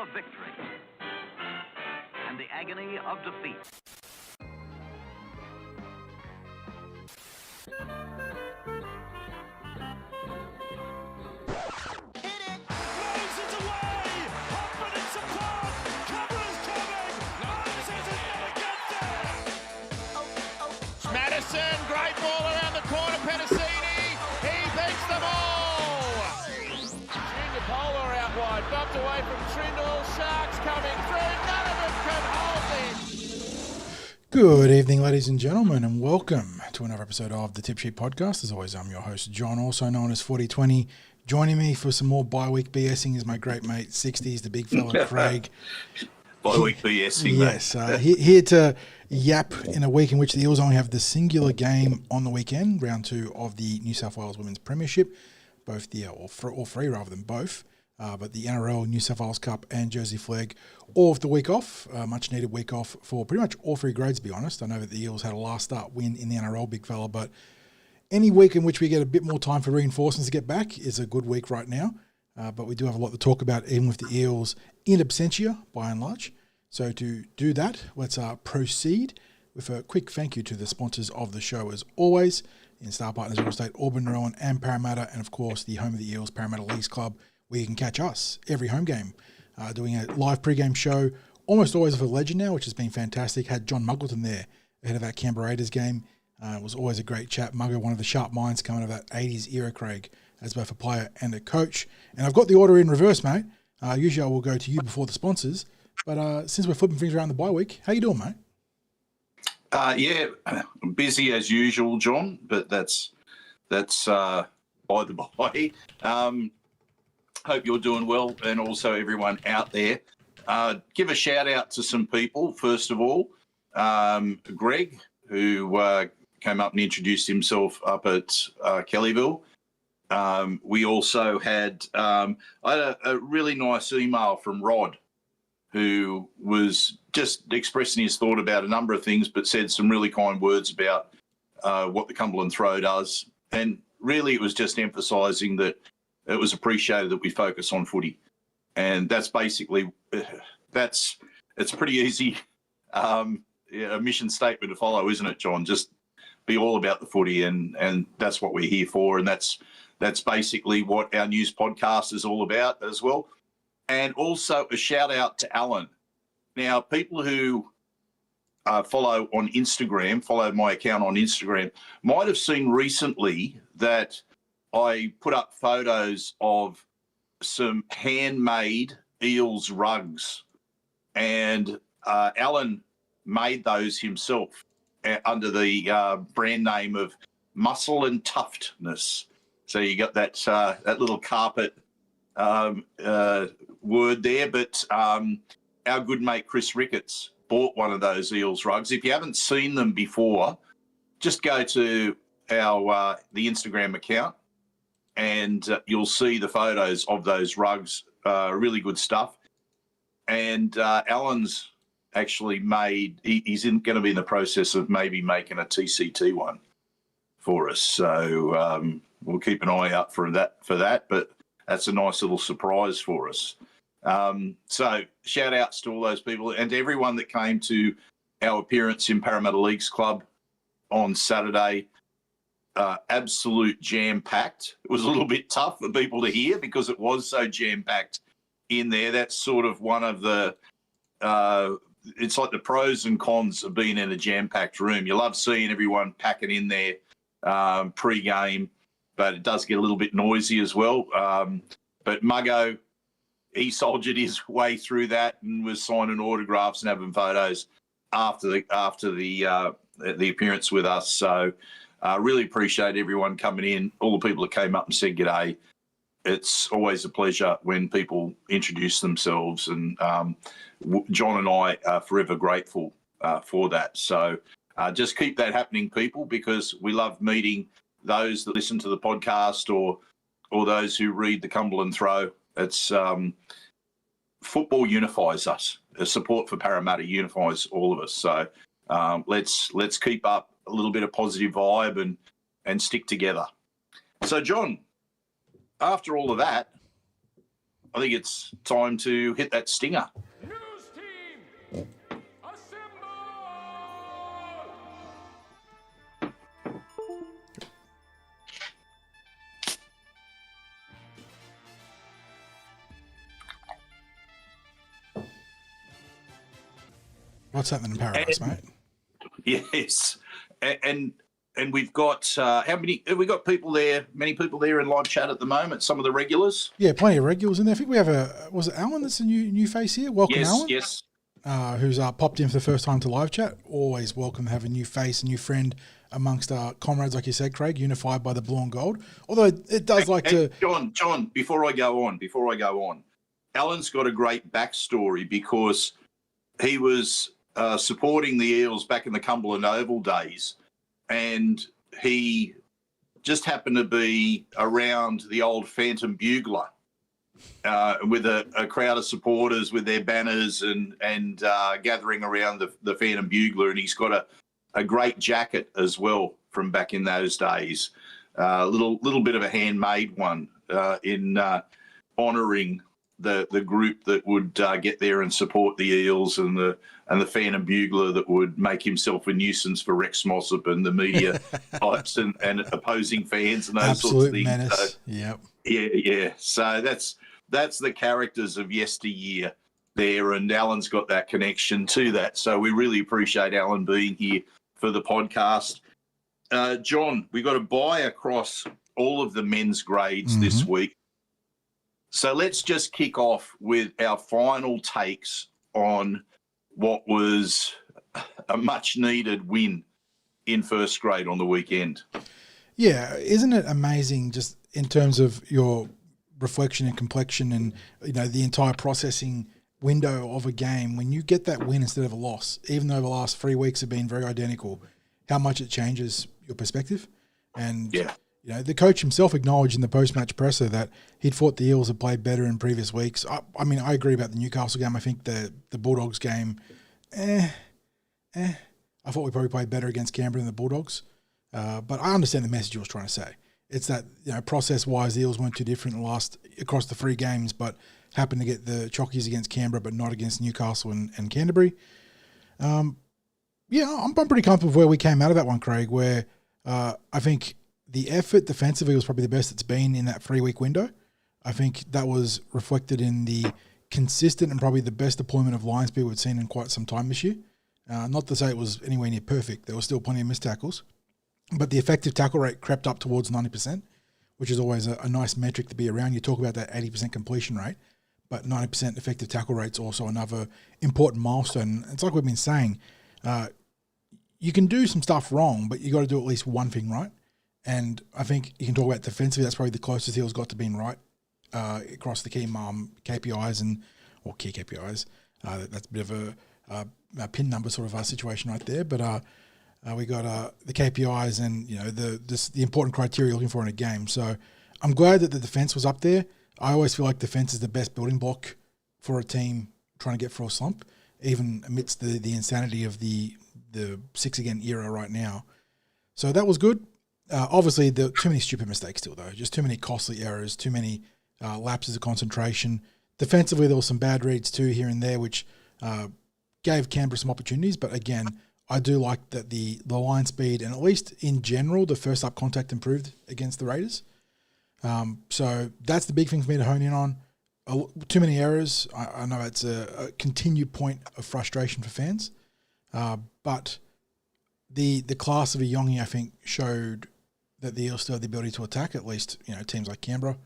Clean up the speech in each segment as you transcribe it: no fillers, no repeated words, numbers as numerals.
of victory and the agony of defeat. Great ball around the corner, Petticini, he beats them all! Junior Polar out wide, bumped away from Trindle, Sharks coming through, none of them can hold this! Good evening, ladies and gentlemen, and welcome to another episode of the Tip Sheet Podcast. As always, I'm your host, John, also known as 4020. Joining me for some more bi-week BSing is my great mate, Sixties, the big fella, Craig. Bi-week BSing, yes, here to yap in a week in which the Eels only have the singular game on the weekend, round 2 of the New South Wales Women's Premiership, both the all three rather than both, but the NRL, New South Wales Cup and Jersey Flag, all of the week off, much needed week off for pretty much all three grades, to be honest. I know that the Eels had a last start win in the NRL, big fella, but any week in which we get a bit more time for reinforcements to get back is a good week right now. But we do have a lot to talk about, even with the Eels in absentia, by and large. So to do that, let's proceed with a quick thank you to the sponsors of the show, as always, in Star Partners Real Estate, Auburn, Rowan and Parramatta, and of course the home of the Eels, Parramatta Leagues Club, where you can catch us every home game, doing a live pre-game show, almost always with a legend now, which has been fantastic. Had John Muggleton there ahead of that Canberra Raiders game. It was always a great chat. Mugger, one of the sharp minds coming out of that 80s era, Craig, as both a player and a coach. And I've got the order in reverse, mate. Usually I will go to you before the sponsors. But since we're flipping things around the bye week, how you doing, mate? Yeah, busy as usual, John, but that's by the by. Hope you're doing well, and also everyone out there. Give a shout out to some people, first of all. Greg, who came up and introduced himself up at Kellyville. We also had, I had a really nice email from Rod, who was just expressing his thought about a number of things, but said some really kind words about what the Cumberland Throw does. And really it was just emphasising that it was appreciated that we focus on footy. And that's basically, it's pretty easy, a mission statement to follow, isn't it, John? Just be all about the footy, and that's what we're here for. And that's basically what our news podcast is all about as well. And also a shout out to Alan. Now, people who follow my account on Instagram, might have seen recently that I put up photos of some handmade Eels rugs. And Alan made those himself under the brand name of Muscle and Tuftness. So you got that little carpet word there, but our good mate Chris Ricketts bought one of those Eels rugs. If you haven't seen them before, just go to our the Instagram account and you'll see the photos of those rugs. Really good stuff. And Alan's actually he's going to be in the process of maybe making a TCT one for us. So we'll keep an eye out for that, but that's a nice little surprise for us. So shout outs to all those people and to everyone that came to our appearance in Parramatta Leagues Club on Saturday. Absolute jam-packed. It was a little bit tough for people to hear because it was so jam-packed in there. That's sort of one of the it's like the pros and cons of being in a jam-packed room. You love seeing everyone packing in there pre-game, but it does get a little bit noisy as well. But Muggo, he soldiered his way through that and was signing autographs and having photos after the appearance with us. So really appreciate everyone coming in, all the people that came up and said g'day. It's always a pleasure when people introduce themselves, and John and I are forever grateful for that. So just keep that happening, people, because we love meeting those that listen to the podcast or those who read the Cumberland Throw. It's football unifies us. The support for Parramatta unifies all of us. So let's keep up a little bit of positive vibe and stick together. So, John, after all of that, I think it's time to hit that stinger. News team, assemble! What's happening in paradise, mate? Yes, and we've got how many? Have we got people there? Many people there in live chat at the moment. Some of the regulars. Yeah, plenty of regulars in there. I think we have was it Alan that's a new face here? Welcome, Yes, Alan. yes. Who's popped in for the first time to live chat. Always welcome to have a new face, a new friend amongst our comrades, like you said, Craig, unified by the blue and gold. Although it does John, before I go on, Alan's got a great backstory because he was supporting the Eels back in the Cumberland Oval days, and he just happened to be around the old Phantom Bugler with a crowd of supporters with their banners and gathering around the Phantom Bugler, and he's got a great jacket as well from back in those days, little bit of a handmade one in honouring the group that would get there and support the Eels, and the Phantom Bugler that would make himself a nuisance for Rex Mossop and the media types and opposing fans and those sorts of things. Menace. So, yep. Yeah. So that's the characters of yesteryear there, and Alan's got that connection to that. So we really appreciate Alan being here for the podcast. John, we got a buy across all of the men's grades this week. So let's just kick off with our final takes on what was a much-needed win in first grade on the weekend. Yeah, isn't it amazing just in terms of your reflection and complexion and, the entire processing window of a game, when you get that win instead of a loss, even though the last 3 weeks have been very identical, how much it changes your perspective. And yeah. The coach himself acknowledged in the post-match presser that he'd thought the Eels had played better in previous weeks. I mean, I agree about the Newcastle game. I think the Bulldogs game, I thought we probably played better against Canberra than the Bulldogs. But I understand the message he was trying to say. It's that, process-wise, the Eels weren't too different across the 3 games, but happened to get the chockies against Canberra, but not against Newcastle and Canterbury. I'm pretty comfortable with where we came out of that one, Craig, where I think the effort defensively was probably the best it's been in that 3-week window. I think that was reflected in the consistent and probably the best deployment of line speed we've seen in quite some time this year. Not to say it was anywhere near perfect. There was still plenty of missed tackles. But the effective tackle rate crept up towards 90%, which is always a nice metric to be around. You talk about that 80% completion rate, but 90% effective tackle rate is also another important milestone. It's like we've been saying, you can do some stuff wrong, but you got to do at least one thing right. And I think you can talk about defensively. That's probably the closest Eels got to being right across the key KPIs or key KPIs. That's a bit of a pin number sort of situation right there. But we got the KPIs and the important criteria you're looking for in a game. So I'm glad that the defense was up there. I always feel like defense is the best building block for a team trying to get through a slump, even amidst the insanity of the 6 again era right now. So that was good. Obviously, there were too many stupid mistakes still, though. Just too many costly errors, too many lapses of concentration. Defensively, there were some bad reads too here and there, which gave Canberra some opportunities. But again, I do like that the line speed and at least in general, the first up contact improved against the Raiders. So that's the big thing for me to hone in on. Too many errors. I know it's a continued point of frustration for fans. But the class of Iongi, I think, showed that the Eels still had the ability to attack, at least, teams like Canberra.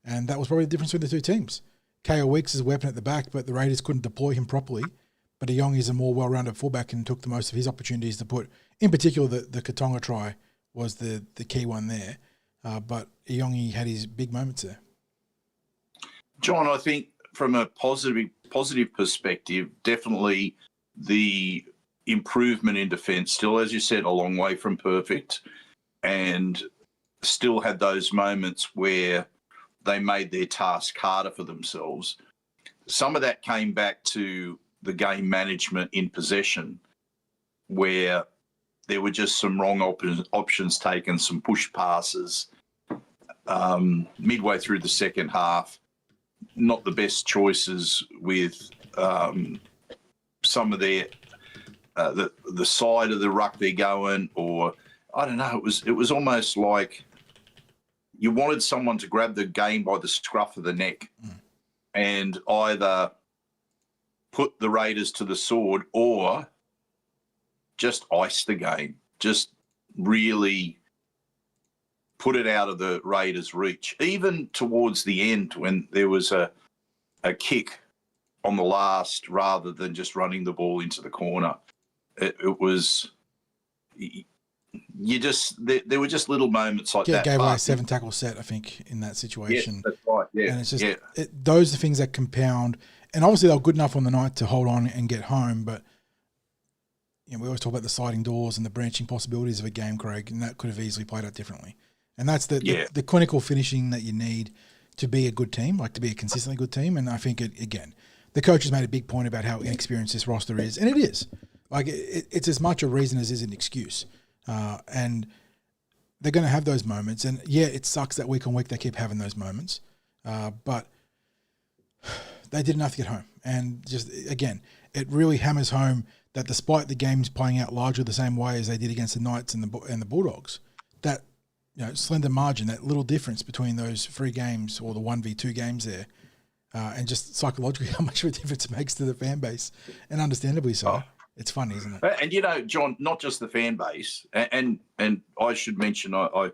And that was probably the difference between the 2 teams. K.O. Weeks is a weapon at the back, but the Raiders couldn't deploy him properly. But Iongi is a more well-rounded fullback and took the most of his opportunities to put, in particular, the Katonga try was the key one there. But Iongi had his big moments there. John, I think from a positive perspective, definitely the improvement in defence, still, as you said, a long way from perfect, and still had those moments where they made their task harder for themselves. Some of that came back to the game management in possession, where there were just some wrong options taken, some push passes midway through the second half. not the best choices with some of their the side of the ruck they're going, or I don't know. It was almost like you wanted someone to grab the game by the scruff of the neck and either put the Raiders to the sword or just ice the game, just really put it out of the Raiders' reach. Even towards the end when there was a kick on the last rather than just running the ball into the corner, it was... there were just little moments like that. Gave away a 7 tackle set, I think, in that situation. Yes, that's right. Yeah, and it's just those are things that compound. And obviously, they were good enough on the night to hold on and get home. But we always talk about the sliding doors and the branching possibilities of a game, Craig, and that could have easily played out differently. And that's the clinical finishing that you need to be a good team, like to be a consistently good team. And I think again, the coach has made a big point about how inexperienced this roster is, and it is. Like it's as much a reason as it is an excuse. And they're going to have those moments. And yeah, it sucks that week on week they keep having those moments. But they did enough to get home. And just, again, it really hammers home that despite the games playing out largely the same way as they did against the Knights and the Bulldogs, that slender margin, that little difference between those 3 games or the 1v2 games there, and just psychologically how much of a difference it makes to the fan base, and understandably so. Oh. It's funny, isn't it? And John, not just the fan base, and I should mention, I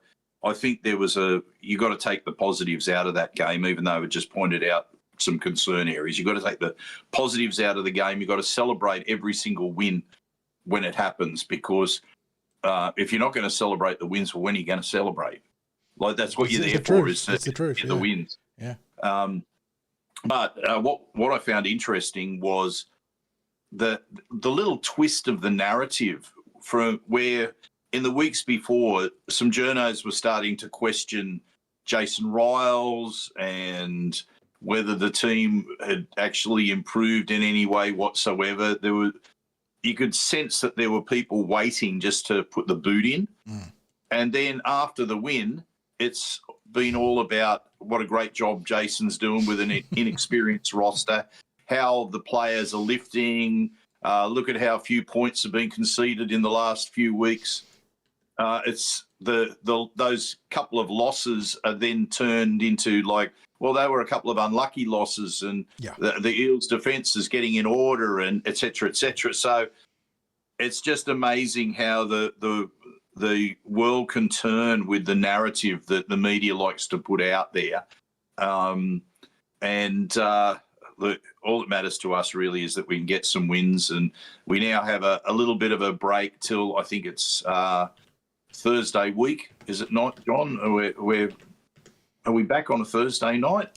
think there was you got to take the positives out of that game, even though it just pointed out some concern areas. You've got to take the positives out of the game. You've got to celebrate every single win when it happens, because if you're not going to celebrate the wins, well, when are you going to celebrate? Like, that's what you're there for, is the wins. Yeah. But what I found interesting was the little twist of the narrative, from where in the weeks before some journos were starting to question Jason Riles and whether the team had actually improved in any way whatsoever. You could sense that there were people waiting just to put the boot in. And then after the win, it's been all about what a great job Jason's doing with an inexperienced roster, how the players are lifting. Look at how few points have been conceded in the last few weeks. It's those couple of losses are then turned into like, well, they were a couple of unlucky losses, and the Eels' defence is getting in order, and et cetera, et cetera. So it's just amazing how the world can turn with the narrative that the media likes to put out there. Look, all that matters to us really is that we can get some wins, and we now have a little bit of a break till I think it's Thursday week, is it not, John? Are we back on a Thursday night?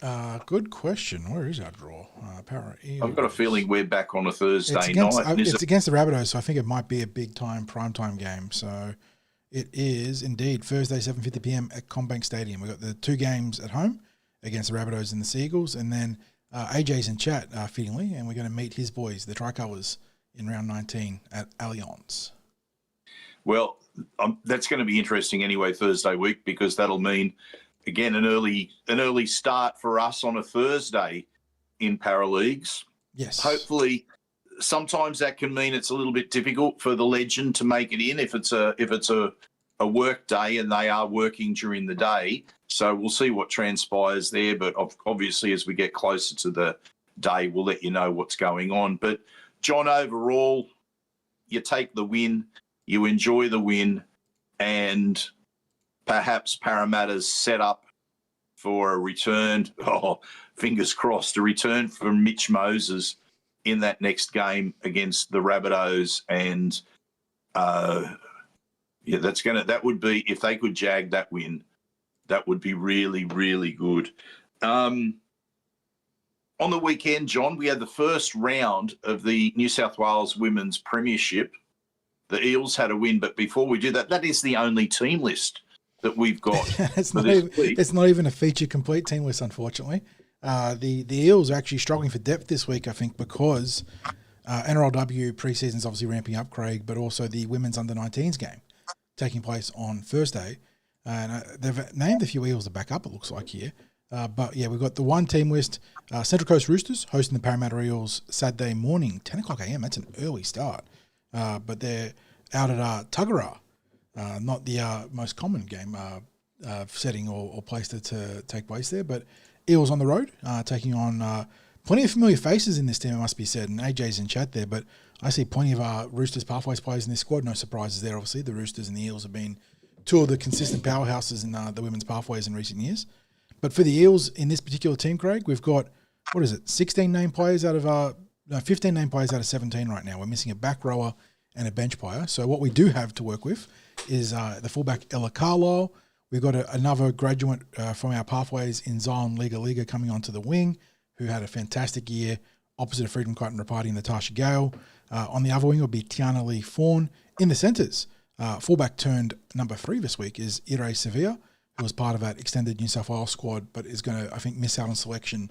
Good question. Where is our draw? I've got a feeling we're back on a Thursday night. It's against the Rabbitohs, so I think it might be a big time primetime game. So it is indeed Thursday, 7:50 p.m. at CommBank Stadium. We've got the 2 games at home against the Rabbitohs and the Seagulls, and then AJ's in chat, fittingly, and we're going to meet his boys, the Tricolours, in round 19 at Allianz. Well, that's going to be interesting anyway, Thursday week, because that'll mean, again, an early start for us on a Thursday in Paraleagues. Yes. Hopefully, sometimes that can mean it's a little bit difficult for the legend to make it in if it's a work day and they are working during the day. So we'll see what transpires there. But obviously, as we get closer to the day, we'll let you know what's going on. But, John, overall, you take the win, you enjoy the win, and perhaps Parramatta's set up for a return, fingers crossed, a return from Mitch Moses in that next game against the Rabbitohs. And, that would be, if they could jag that win, that would be really, really good. On the weekend, John, we had the first round of the New South Wales Women's Premiership. The Eels had a win, but before we do that, that is the only team list that we've got. It's not even a feature complete team list, unfortunately. The Eels are actually struggling for depth this week, I think, because NRLW pre-season is obviously ramping up, Craig, but also the women's under-19s game taking place on Thursday. And they've named a few Eels to back up, it looks like here. But yeah, we've got the one team list. Central Coast Roosters hosting the Parramatta Eels Saturday morning, 10 o'clock a.m. That's an early start. But they're out at Tuggerah, not the most common game setting or place to take place there. But Eels on the road, taking on plenty of familiar faces in this team, it must be said. And AJ's in chat there, but I see plenty of Roosters pathways players in this squad. No surprises there, obviously. The Roosters and the Eels have been two of the consistent powerhouses in the women's pathways in recent years. But for the Eels in this particular team, Craig, we've got, 15 named players out of 15 named players out of 17 right now. We're missing a back rower and a bench player. So what we do have to work with is the fullback Ella Carlisle. We've got another graduate from our pathways in Zion Liga coming onto the wing, who had a fantastic year opposite of Freedom Crichton Rapati and Natasha Gale. On the other wing will be Tiana Lee Fawn. In the centres, fullback turned number 3 this week is Ire Sevilla, who was part of that extended New South Wales squad, but is going to, I think, miss out on selection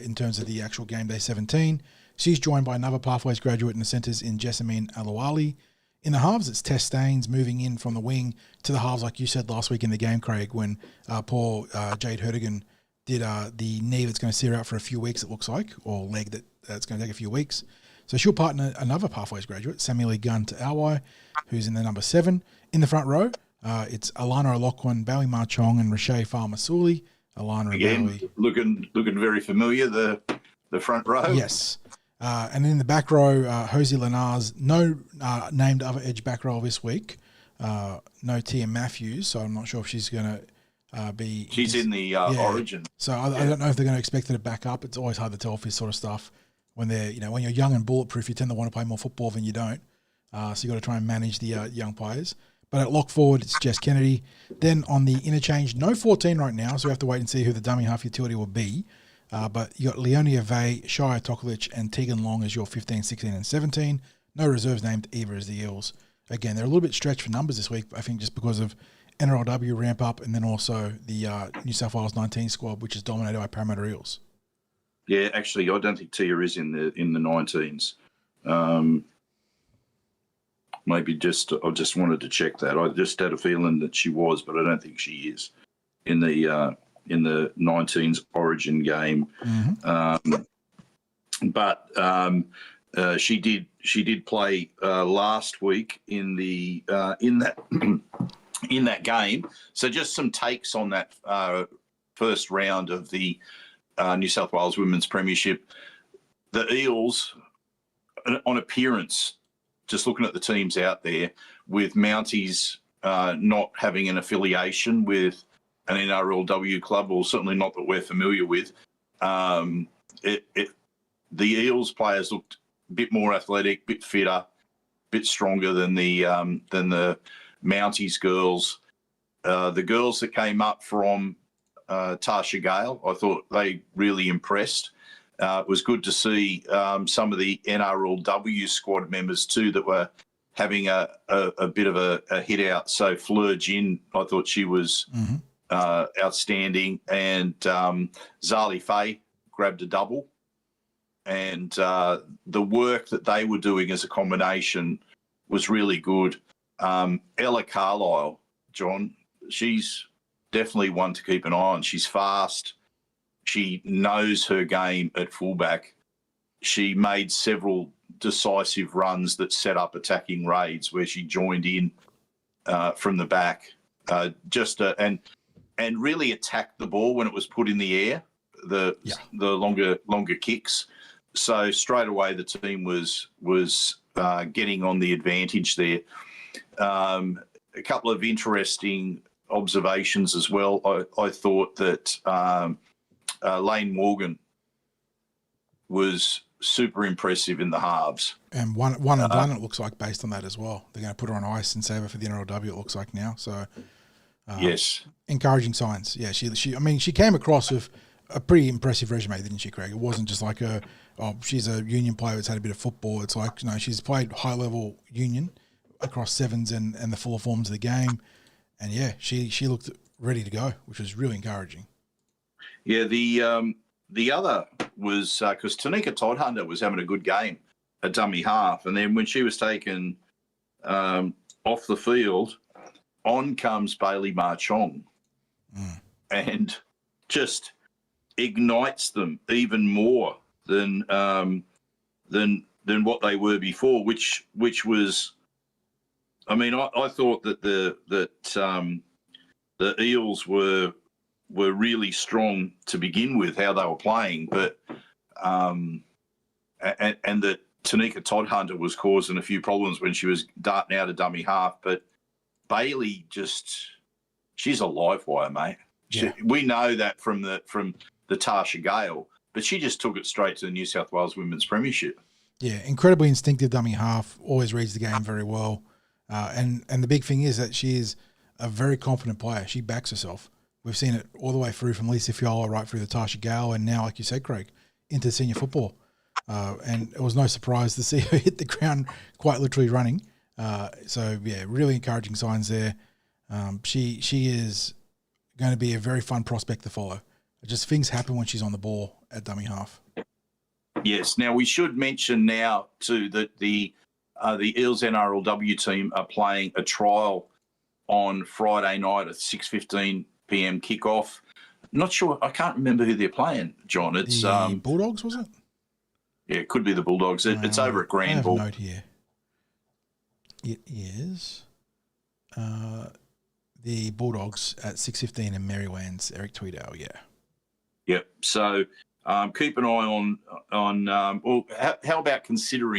in terms of the actual game day 17. She's joined by another Pathways graduate in the centres in Jessamine Alawali. In the halves, it's Tess Staines moving in from the wing to the halves, like you said last week in the game, Craig, when poor Jade Hertigan did the knee that's going to see her out for a few weeks, it looks like, or leg that's going to take a few weeks. So she'll partner another Pathways graduate, Samuel Gunn to Alwai, who's in the number 7. In the front row, it's Alana O'Loughlin, Bowie Marchong, and Rashay Farmasuli. Alana again, and Bowie. looking very familiar, the front row. Yes. And in the back row, Hosey Lenars, no named other edge back row this week. No Tia Matthews, so I'm not sure if she's going to be... She's in the Origin. So I don't know if they're going to expect her to back up. It's always hard to tell with this sort of stuff. When when you're young and bulletproof, you tend to want to play more football than you don't. So you've got to try and manage the young players. But at lock forward, it's Jess Kennedy. Then on the interchange, no 14 right now, so we have to wait and see who the dummy half utility will be. But you got Leonia Vey, Shia Tokolich, and Tegan Long as your 15, 16, and 17. No reserves named either as the Eels. Again, they're a little bit stretched for numbers this week, I think just because of NRLW ramp up and then also the New South Wales 19 squad, which is dominated by Parramatta Eels. Yeah, actually, I don't think Tia is in the 19s. Maybe I just wanted to check that. I just had a feeling that she was, but I don't think she is in the 19s Origin game. Mm-hmm. But she did play last week in that in that game. So just some takes on that first round of the New South Wales Women's Premiership. The Eels, on appearance, just looking at the teams out there, with Mounties not having an affiliation with an NRLW club, or certainly not that we're familiar with, the Eels players looked a bit more athletic, bit fitter, bit stronger than the Mounties girls. The girls that came up from Tasha Gale, I thought they really impressed. It was good to see some of the NRLW squad members too that were having a bit of a hit out. So Fleur Jin, I thought she was outstanding, and Zali Faye grabbed a double. And the work that they were doing as a combination was really good. Ella Carlisle, John, she's definitely one to keep an eye on. She's fast. She knows her game at fullback. She made several decisive runs that set up attacking raids where she joined in from the back, and really attacked the ball when it was put in the air, the longer kicks. So straight away the team was getting on the advantage there. A couple of interesting observations as well. I thought that Lane Morgan was super impressive in the halves. And one and done, it looks like, based on that as well. They're going to put her on ice and save her for the NRLW, it looks like now. So yes, encouraging signs. Yeah, she came across with a pretty impressive resume, didn't she, Craig? It wasn't just like she's a union player that's had a bit of football. It's like, she's played high level union across sevens and the fuller forms of the game. And yeah, she looked ready to go, which was really encouraging. Yeah, the other was because Tanika Toddhunter was having a good game at dummy half, and then when she was taken off the field, on comes Bailey Marchong, and just ignites them even more than what they were before, which was, I mean, I thought that the Eels were really strong to begin with, how they were playing, but and that Tanika Todd-Hunter was causing a few problems when she was darting out a dummy half, but Bailey she's a live wire, mate. Yeah. We know that from the Tasha Gale, but she just took it straight to the New South Wales Women's Premiership. Yeah, incredibly instinctive dummy half, always reads the game very well. And the big thing is that she is a very confident player. She backs herself. We've seen it all the way through from Lisa Fiola right through the Tasha Gale, and now, like you said, Craig, into senior football. And it was no surprise to see her hit the ground quite literally running. So, yeah, really encouraging signs there. She is going to be a very fun prospect to follow. Just things happen when she's on the ball at dummy half. Yes. Now, we should mention now, too, that the Eels NRLW team are playing a trial on Friday night at 6:15 p.m. kickoff. Not sure. I can't remember who they're playing, John. It's the Bulldogs, was it? Yeah, it could be the Bulldogs. It's over at Granville. I have a note here. It is the Bulldogs at 6:15 in Maryland's Eric Tweedale. Yeah. Yep. So keep an eye on. Well, how about consider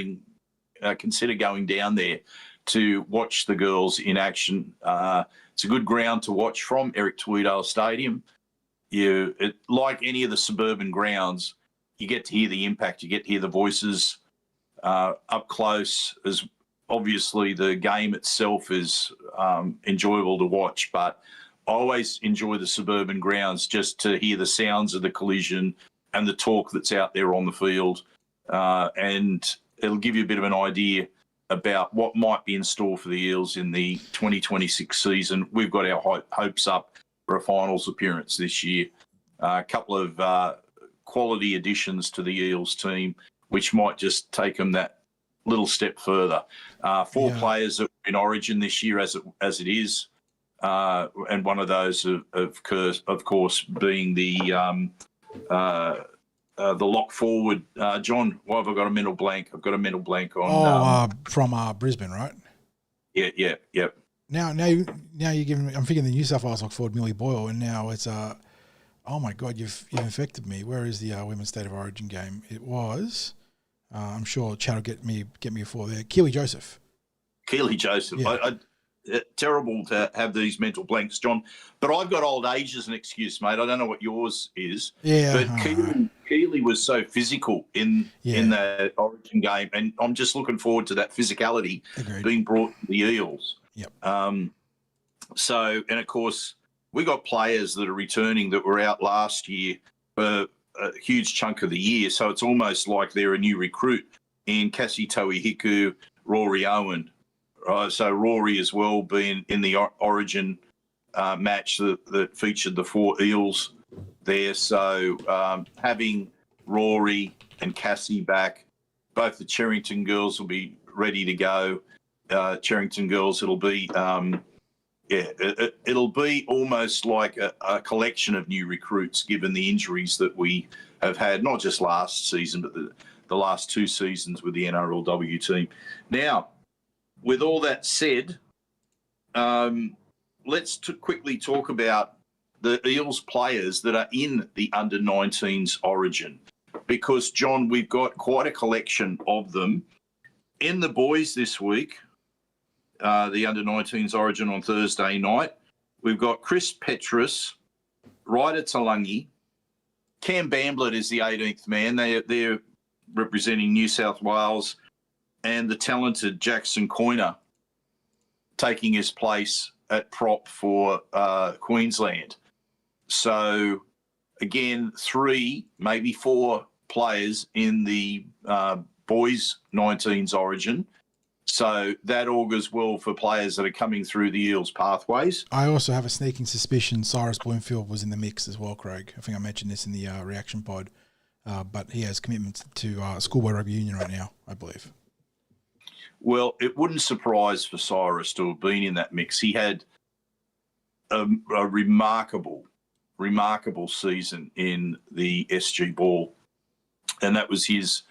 going down there to watch the girls in action? It's a good ground to watch from Eric Tweedale Stadium. Like any of the suburban grounds, you get to hear the impact. You get to hear the voices up close. As obviously the game itself is enjoyable to watch, but I always enjoy the suburban grounds just to hear the sounds of the collision and the talk that's out there on the field, and it'll give you a bit of an idea about what might be in store for the Eels in the 2026 season. We've got our hopes up for a finals appearance this year. A couple of quality additions to the Eels team, which might just take them that little step further. Four players that were in Origin this year, as it is, and one of those, of course, being the lock forward. John, why have I got a mental blank? I've got a mental blank on. From Brisbane, right? Yeah. Now you're giving me. I'm thinking the New South Wales lock forward, Millie Boyle, and now it's oh my God, you've infected me. Where is the Women's State of Origin game? It was. I'm sure Chad will get me before there. Keely Joseph. Yeah. Terrible to have these mental blanks, John. But I've got old age as an excuse, mate. I don't know what yours is. Yeah. But Keely was so physical in that Origin game, and I'm just looking forward to that physicality being brought to the Eels. Yep. So, and of course, we got players that are returning that were out last year for a huge chunk of the year. So it's almost like they're a new recruit in Cassie Toihiku, Rory Owen. So Rory as well being in the Origin match that featured the four Eels there. So having Rory and Cassie back, both the Cherrington girls will be ready to go. Cherrington girls, it'll be it'll be almost like a collection of new recruits, given the injuries that we have had, not just last season, but the last two seasons with the NRLW team. Now, with all that said, let's quickly talk about the Eels players that are in the under-19s Origin, because, John, we've got quite a collection of them. In the boys this week, the under-19s Origin on Thursday night, we've got Chris Petrus, Ryder Talangi, Cam Bamblett is the 18th man. They're representing New South Wales, and the talented Jackson Coyner taking his place at prop for Queensland. So, again, 3, maybe 4 players in the boys' 19s Origin. So that augurs well for players that are coming through the Eels pathways. I also have a sneaking suspicion Cyrus Bloomfield was in the mix as well, Craig. I think I mentioned this in the reaction pod, but he has commitments to Schoolboy Rugby Union right now, I believe. Well, it wouldn't surprise for Cyrus to have been in that mix. He had a remarkable remarkable season in the SG ball, and that was his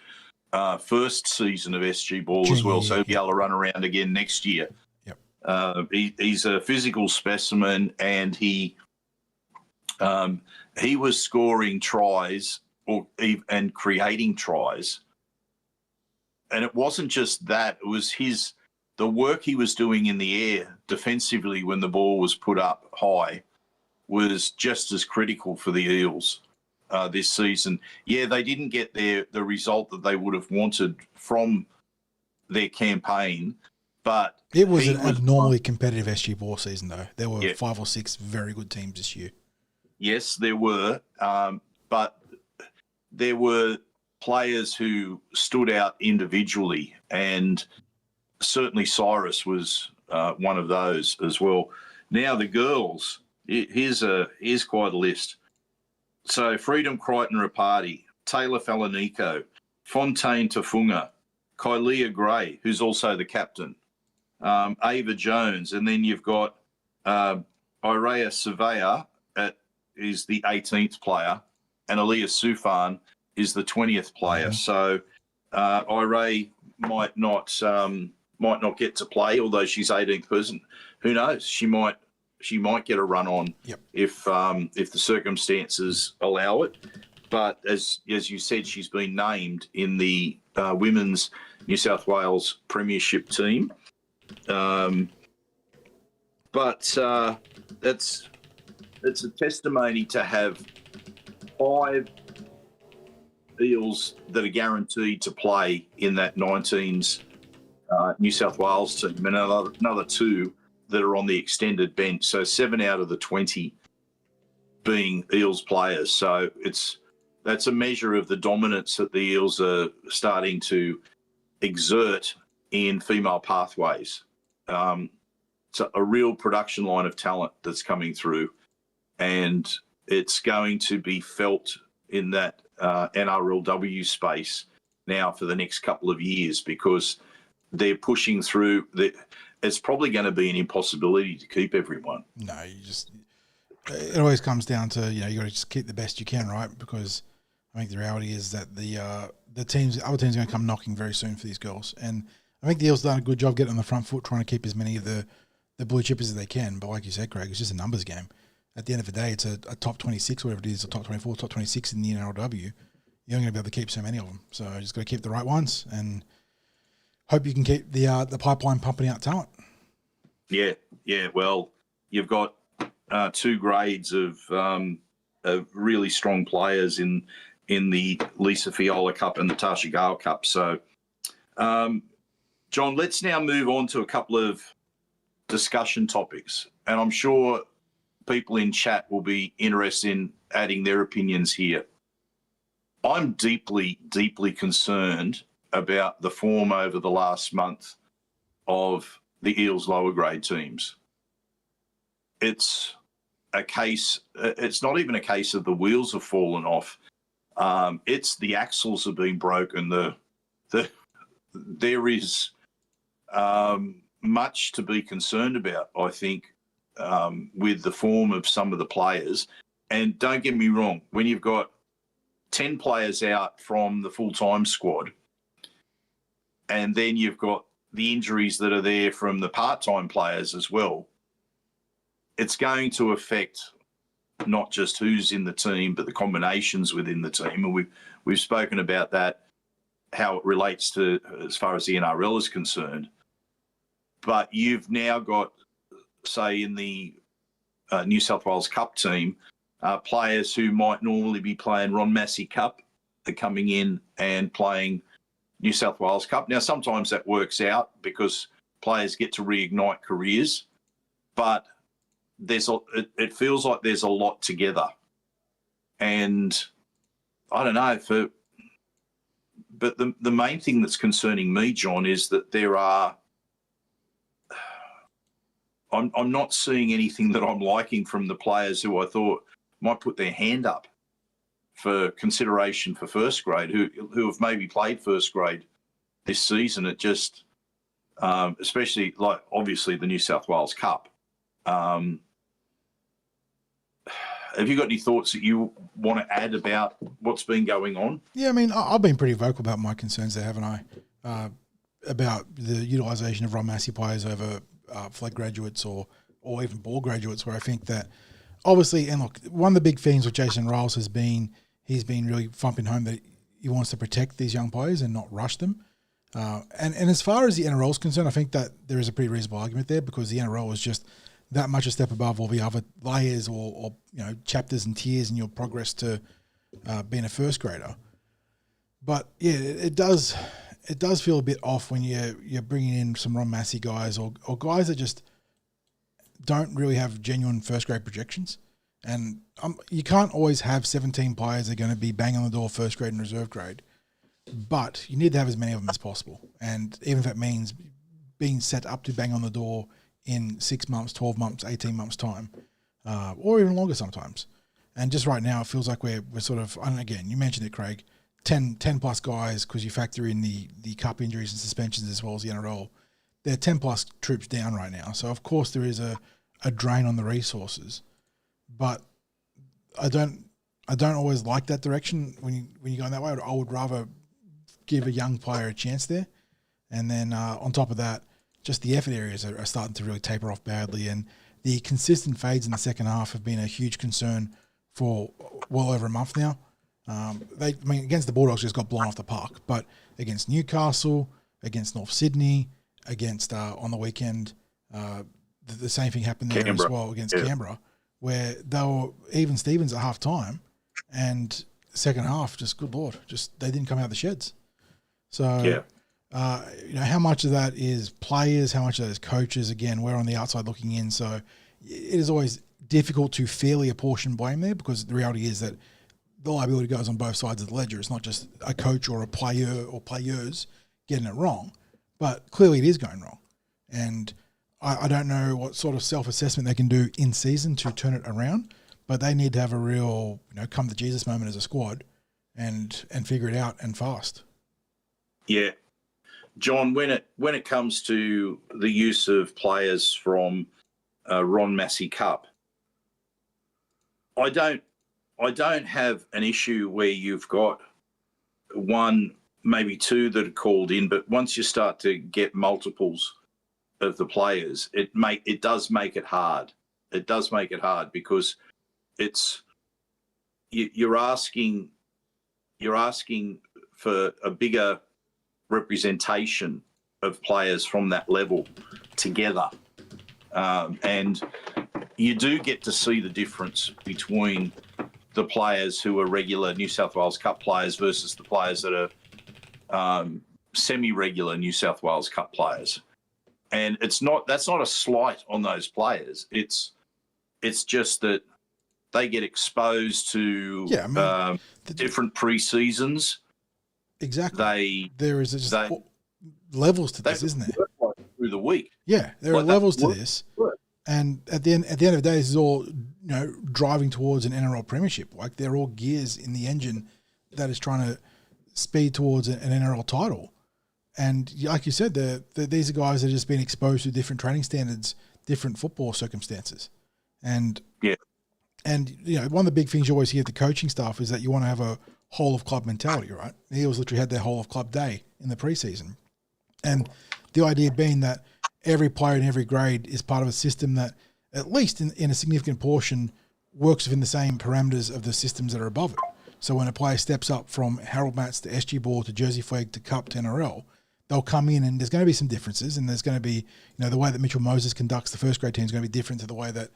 first season of SG ball as well. So he'll be able to run around again next year. Yep. He's a physical specimen, and he was scoring tries and creating tries. And it wasn't just that; it was the work he was doing in the air defensively when the ball was put up high was just as critical for the Eels this season. Yeah, they didn't get the result that they would have wanted from their campaign, but it was an abnormally competitive SG ball season, though. There were 5 or 6 very good teams this year. Yes, there were, but there were players who stood out individually, and certainly Cyrus was one of those as well. Now the girls, here's quite a list. So Freedom Crichton Rapati, Taylor Falanico, Fontaine Tafunga, Kylia Gray, who's also the captain, Ava Jones, and then you've got Irea Surveyor is the 18th player, and Aaliyah Sufan is the 20th player. Mm-hmm. So Irea might not get to play, although she's 18th person. Who knows? She might get a run on if the circumstances allow it. But as you said, she's been named in the women's New South Wales Premiership team. But it's a testimony to have 5 Eels that are guaranteed to play in that 19s New South Wales team, and another 2 that are on the extended bench. So 7 out of the 20 being Eels players. So that's a measure of the dominance that the Eels are starting to exert in female pathways. It's a real production line of talent that's coming through, and it's going to be felt in that NRLW space now for the next couple of years, because they're pushing through. It's probably going to be an impossibility to keep everyone. No, it always comes down to, you got to just keep the best you can, right? Because I think the reality is that the other teams are going to come knocking very soon for these girls, and I think the Eels done a good job getting on the front foot, trying to keep as many of the blue chippers as they can. But like you said, Craig, it's just a numbers game. At the end of the day, it's a top 26, whatever it is, a top 24, top 26 in the NRLW. You're only going to be able to keep so many of them. So you just got to keep the right ones and hope you can keep the pipeline pumping out talent. Yeah. Well, you've got 2 grades of really strong players in the Lisa Fiola Cup and the Tasha Gale Cup. So, John, let's now move on to a couple of discussion topics, and I'm sure people in chat will be interested in adding their opinions here. I'm deeply, deeply concerned about the form over the last month of the Eels lower grade teams. It's not even a case of the wheels have fallen off. It's the axles have been broken. There is much to be concerned about, I think, with the form of some of the players. And don't get me wrong, when you've got 10 players out from the full-time squad, and then you've got the injuries that are there from the part-time players as well, it's going to affect not just who's in the team, but the combinations within the team. And we've spoken about that, how it relates to as far as the NRL is concerned. But you've now got, say, in the New South Wales Cup team, players who might normally be playing Ron Massey Cup are coming in and playing New South Wales Cup. Now, sometimes that works out because players get to reignite careers, but it feels like there's a lot together. And I don't know, but the main thing that's concerning me, John, is that there are, I'm not seeing anything that I'm liking from the players who I thought might put their hand up for consideration for first grade, who have maybe played first grade this season. It just, especially obviously the New South Wales Cup. have you got any thoughts that you want to add about what's been going on? Yeah, I mean, I've been pretty vocal about my concerns there, haven't I? About the utilisation of Ron Massey players over flag graduates or even ball graduates, where I think that obviously, and look, one of the big themes with Jason Riles has been he's been really thumping home that he wants to protect these young players and not rush them. And as far as the NRL is concerned, I think that there is a pretty reasonable argument there, because the NRL is just that much a step above all the other layers or chapters and tiers in your progress to being a first grader. But yeah, it does feel a bit off when you're bringing in some Ron Massey guys or guys that just don't really have genuine first grade projections. And you can't always have 17 players that are going to be bang on the door first grade and reserve grade, but you need to have as many of them as possible. And even if it means being set up to bang on the door in 6 months, 12 months, 18 months time, or even longer sometimes. And just right now, it feels like we're sort of, and again, you mentioned it, Craig, 10 plus guys, because you factor in the cup injuries and suspensions as well as the NRL. They're 10 plus troops down right now. So of course there is a drain on the resources, but I don't always like that direction when you go in that way. I would rather give a young player a chance there. And then on top of that, just the effort areas are starting to really taper off badly, and the consistent fades in the second half have been a huge concern for well over a month now. Against the Bulldogs, just got blown off the park, but against Newcastle, against North Sydney, against on the weekend, the same thing happened there Canberra as well against Canberra, where they were even Stevens at half time, and second half, just good Lord, just they didn't come out of the sheds. So, how much of that is players, how much of that is coaches? Again, we're on the outside looking in, so it is always difficult to fairly apportion blame there, because the reality is that the liability goes on both sides of the ledger. It's not just a coach or a player or players getting it wrong, but clearly it is going wrong. And I don't know what sort of self-assessment they can do in season to turn it around, but they need to have a real, come to Jesus moment as a squad and figure it out, and fast. Yeah. John, when it comes to the use of players from Ron Massey Cup, I don't have an issue where you've got one, maybe two that are called in, but once you start to get multiples of the players, it does make it hard. It does make it hard, because you're asking for a bigger representation of players from that level together, and you do get to see the difference between the players who are regular New South Wales Cup players versus the players that are semi-regular New South Wales Cup players. And that's not a slight on those players. It's just that they get exposed to different pre-seasons. Exactly. There is just levels to this, isn't there? Through the week. Yeah, there are levels to this. And at the end of the day, this is all driving towards an NRL premiership. Like, they're all gears in the engine that is trying to speed towards an NRL title. And like you said, these are guys that have just been exposed to different training standards, different football circumstances. And one of the big things you always hear at the coaching staff is that you want to have a whole of club mentality, right? The Eels literally had their whole of club day in the preseason. And the idea being that every player in every grade is part of a system that, at least in a significant portion, works within the same parameters of the systems that are above it. So when a player steps up from Harold Mats to SG Ball to Jersey Flag to Cup to NRL, they'll come in, and there's going to be some differences, and there's going to be, the way that Mitchell Moses conducts the first grade team is going to be different to the way that,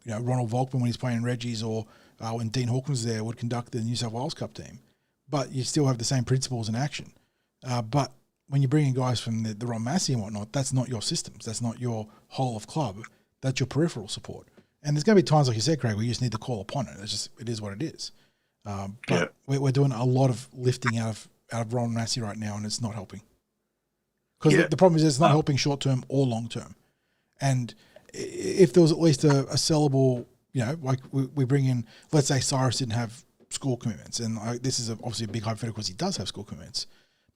Ronald Volkman, when he's playing Reggie's, or when Dean Hawkins there, would conduct the New South Wales Cup team. But you still have the same principles in action. But when you bring in guys from the Ron Massey and whatnot, that's not your systems. That's not your whole of club. That's your peripheral support. And there's going to be times, like you said, Craig, where you just need to call upon it. It is what it is. But we're doing a lot of lifting out of Ron Massey right now, and it's not helping. Because the problem is it's not helping short term or long term. And if there was at least a sellable, like we bring in, let's say Cyrus didn't have school commitments, and this is obviously a big hypothetical because he does have school commitments.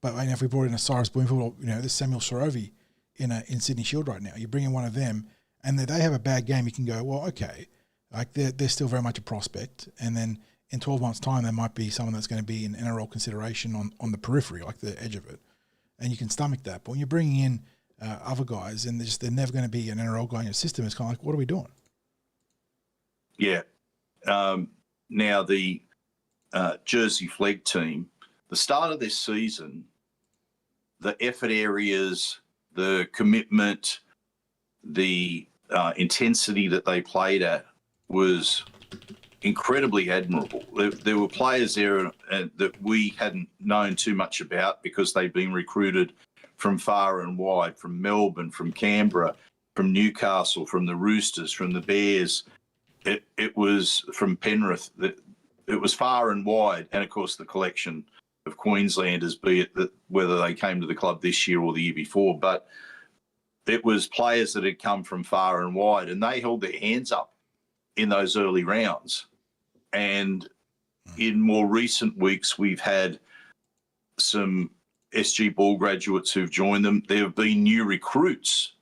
But if we brought in a Cyrus Bloomfield, or this Samuel Sorovi in Sydney Shield right now, you bring in one of them, and they have a bad game, you can go, well, okay, Like they're still very much a prospect, and then in 12 months' time, there might be someone that's going to be in NRL consideration on the periphery, like the edge of it, and you can stomach that. But when you're bringing in other guys, and they're never going to be an NRL guy in your system, it's kind of like, what are we doing? Yeah. Now the Jersey Flegg team, the start of this season, the effort areas, the commitment, the intensity that they played at was incredibly admirable. There were players there that we hadn't known too much about because they'd been recruited from far and wide, from Melbourne, from Canberra, from Newcastle, from the Roosters, from the Bears. It was from Penrith. It was far and wide, and of course the collection of Queenslanders, be it that whether they came to the club this year or the year before, but it was players that had come from far and wide, and they held their hands up in those early rounds. And in more recent weeks, we've had some SG Ball graduates who've joined them. There have been new recruits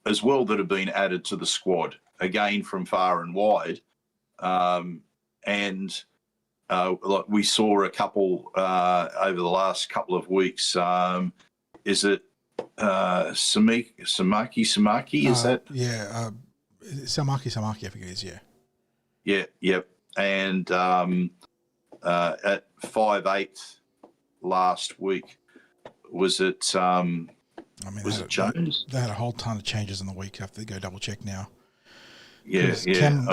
as well that have been added to the squad, again from far and wide. Like we saw a couple over the last couple of weeks. Is it Samaki? Is that? Yeah, Samaki, I think it is, yeah. Yeah, yep. And at 5'8" last week, was it was it Jones? They had a whole ton of changes in the week. I have to go double check now. Yeah.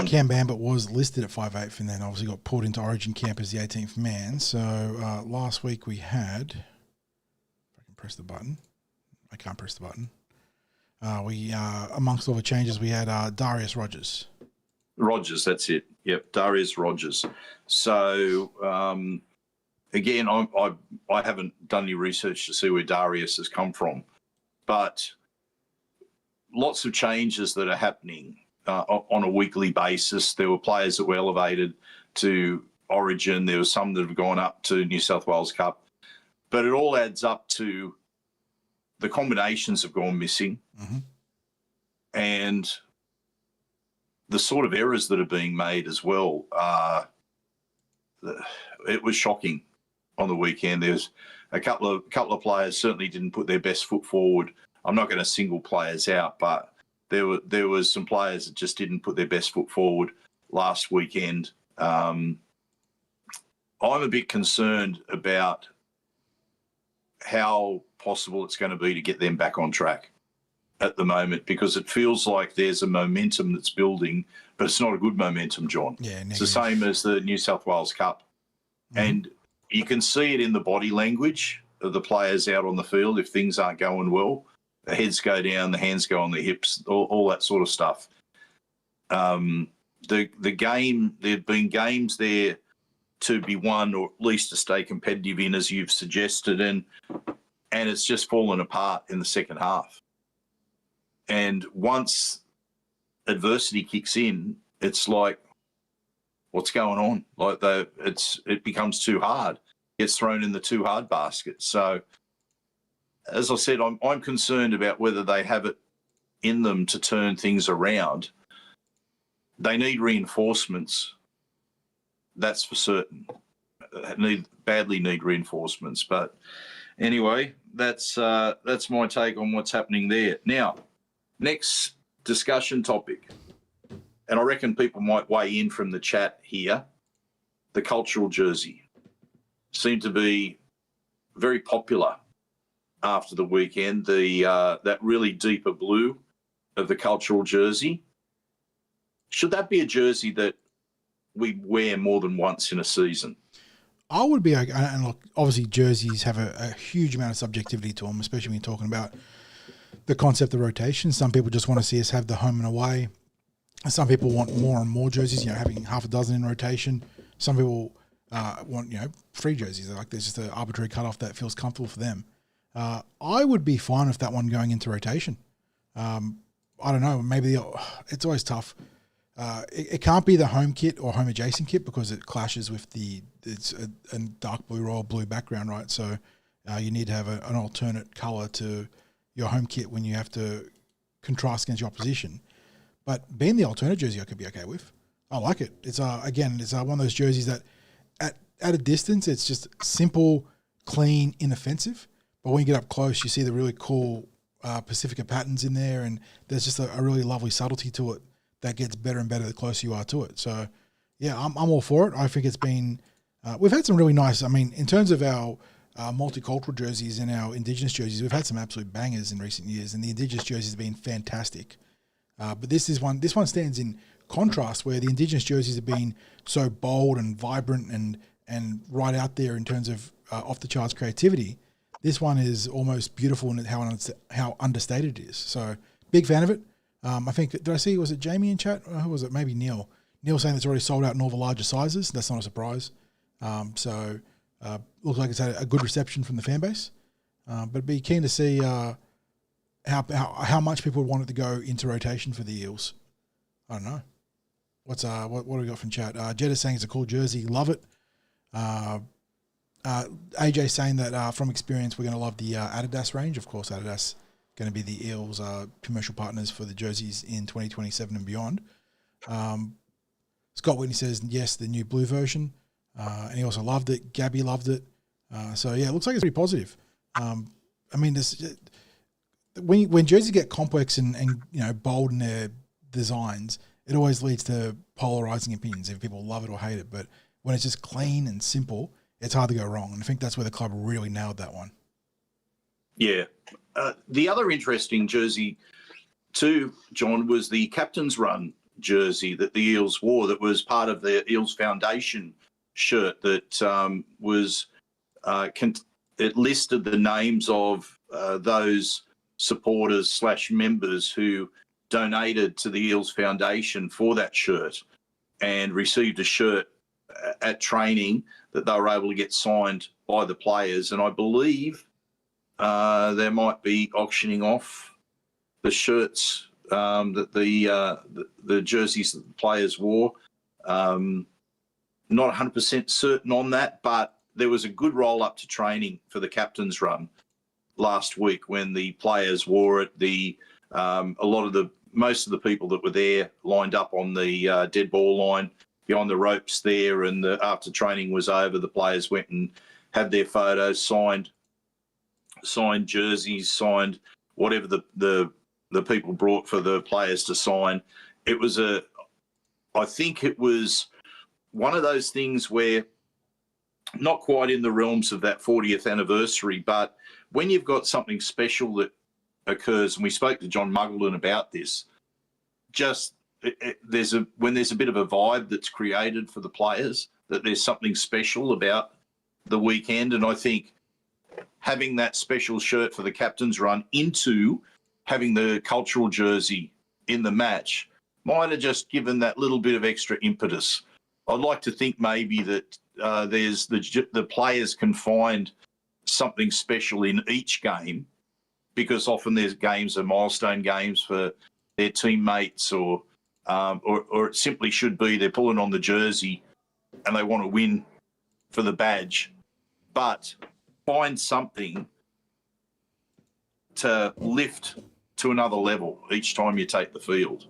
Cam Bambit was listed at 5'8", and then obviously got pulled into Origin camp as the 18th man. So last week we had, if I can press the button, I can't press the button. We amongst all the changes we had Darius Rogers. Rogers, that's it. Yep, Darius Rogers. So again, I haven't done any research to see where Darius has come from, but lots of changes that are happening on a weekly basis. There were players that were elevated to Origin. There were some that have gone up to New South Wales Cup, but it all adds up to the combinations have gone missing, and the sort of errors that are being made as well. It was shocking on the weekend. There's a couple of players certainly didn't put their best foot forward. I'm not going to single players out, but there was some players that just didn't put their best foot forward last weekend. I'm a bit concerned about how possible it's going to be to get them back on track at the moment, because it feels like there's a momentum that's building, but it's not a good momentum, John. Yeah, it's the same as the New South Wales Cup. And you can see it in the body language of the players out on the field. If things aren't going well, the heads go down, the hands go on the hips, all that sort of stuff. The game, there've been games there to be won, or at least to stay competitive in, as you've suggested, and it's just fallen apart in the second half. And once adversity kicks in, it's like, what's going on? Like it becomes too hard. Gets thrown in the too hard basket. So, as I said, I'm concerned about whether they have it in them to turn things around. They need reinforcements. That's for certain. Badly need reinforcements. But anyway, that's my take on what's happening there. Now, next discussion topic, and I reckon people might weigh in from the chat here. The cultural jersey seemed to be very popular after the weekend. That really deeper blue of the cultural jersey. Should that be a jersey that we wear more than once in a season? I would be okay. And look, obviously jerseys have a huge amount of subjectivity to them, especially when you're talking about the concept of rotation. Some people just want to see us have the home and away. Some people want more and more jerseys, having half a dozen in rotation. Some people want, free jerseys. Like there's just an arbitrary cutoff that feels comfortable for them. I would be fine with that one going into rotation. I don't know. Maybe it's always tough. It can't be the home kit or home adjacent kit because it clashes with it's a dark blue royal blue background, right? So you need to have an alternate colour to your home kit when you have to contrast against your opposition. But being the alternate jersey, I could be okay with. I like it. It's again, it's one of those jerseys that at a distance, it's just simple, clean, inoffensive. But when you get up close, you see the really cool Pacifica patterns in there, and there's just a really lovely subtlety to it that gets better and better the closer you are to it. So, yeah, I'm all for it. I think it's been we've had some really nice. I mean, in terms of our multicultural jerseys and our Indigenous jerseys, we've had some absolute bangers in recent years, and the Indigenous jerseys have been fantastic. But this one stands in contrast, where the Indigenous jerseys have been so bold and vibrant and right out there in terms of off the charts creativity. This one is almost beautiful in how understated it is. So big fan of it. I think, did I see, was it Jamie in chat? Or who was it? Maybe Neil. Neil saying it's already sold out in all the larger sizes. That's not a surprise. So looks like it's had a good reception from the fan base. But be keen to see how much people would want it to go into rotation for the Eels. I don't know. What do we got from chat? Jed is saying it's a cool jersey. Love it. AJ saying that from experience, we're going to love the Adidas range. Of course, Adidas going to be the Eels' commercial partners for the jerseys in 2027 and beyond. Scott Whitney says, yes, the new blue version. And he also loved it. Gabby loved it. So, yeah, it looks like it's pretty positive. I mean, this, when jerseys get complex and bold in their designs, it always leads to polarizing opinions if people love it or hate it. But when it's just clean and simple, it's hard to go wrong. And I think that's where the club really nailed that one. Yeah. The other interesting jersey too, John, was the captain's run jersey that the Eels wore that was part of the Eels Foundation shirt that was it listed the names of those supporters / members who donated to the Eels Foundation for that shirt and received a shirt at training that they were able to get signed by the players. And I believe they might be auctioning off the shirts that the jerseys that the players wore. Not 100% certain on that, but there was a good roll up to training for the captain's run last week when the players wore it. Most of the people that were there lined up on the dead ball line behind the ropes there, and after training was over, the players went and had their photos signed jerseys, signed whatever the people brought for the players to sign. I think it was one of those things where not quite in the realms of that 40th anniversary, but when you've got something special that occurs, and we spoke to John Muggleton about this, when there's a bit of a vibe that's created for the players, that there's something special about the weekend. And I think having that special shirt for the captain's run into having the cultural jersey in the match might have just given that little bit of extra impetus. I'd like to think maybe that there's the players can find something special in each game, because often there's games are milestone games for their teammates, or it simply should be they're pulling on the jersey and they want to win for the badge. But find something to lift to another level each time you take the field.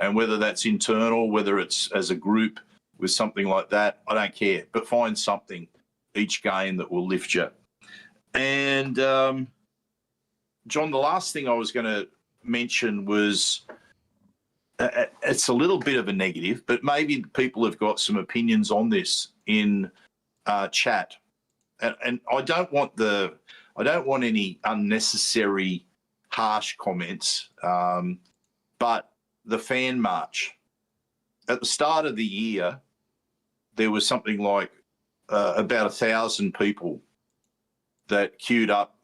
And whether that's internal, whether it's as a group with something like that, I don't care. But find something each game that will lift you. And, John, the last thing I was going to mention was it's a little bit of a negative, but maybe people have got some opinions on this in chat. And I don't want any unnecessary harsh comments, but the fan march. At the start of the year, there was something like about 1,000 people that queued up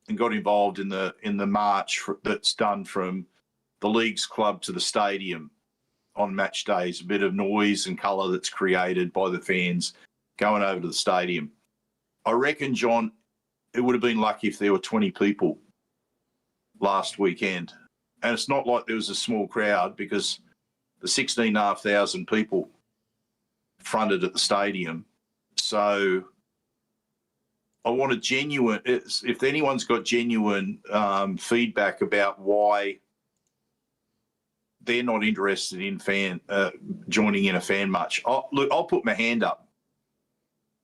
and got involved in the march that's done from the league's club to the stadium on match days. A bit of noise and colour that's created by the fans going over to the stadium. I reckon, John, it would have been lucky if there were 20 people last weekend. And it's not like there was a small crowd, because the 16,500 people fronted at the stadium. So I want a genuine, if anyone's got genuine feedback about why they're not interested in joining in a fan march. Look, I'll put my hand up.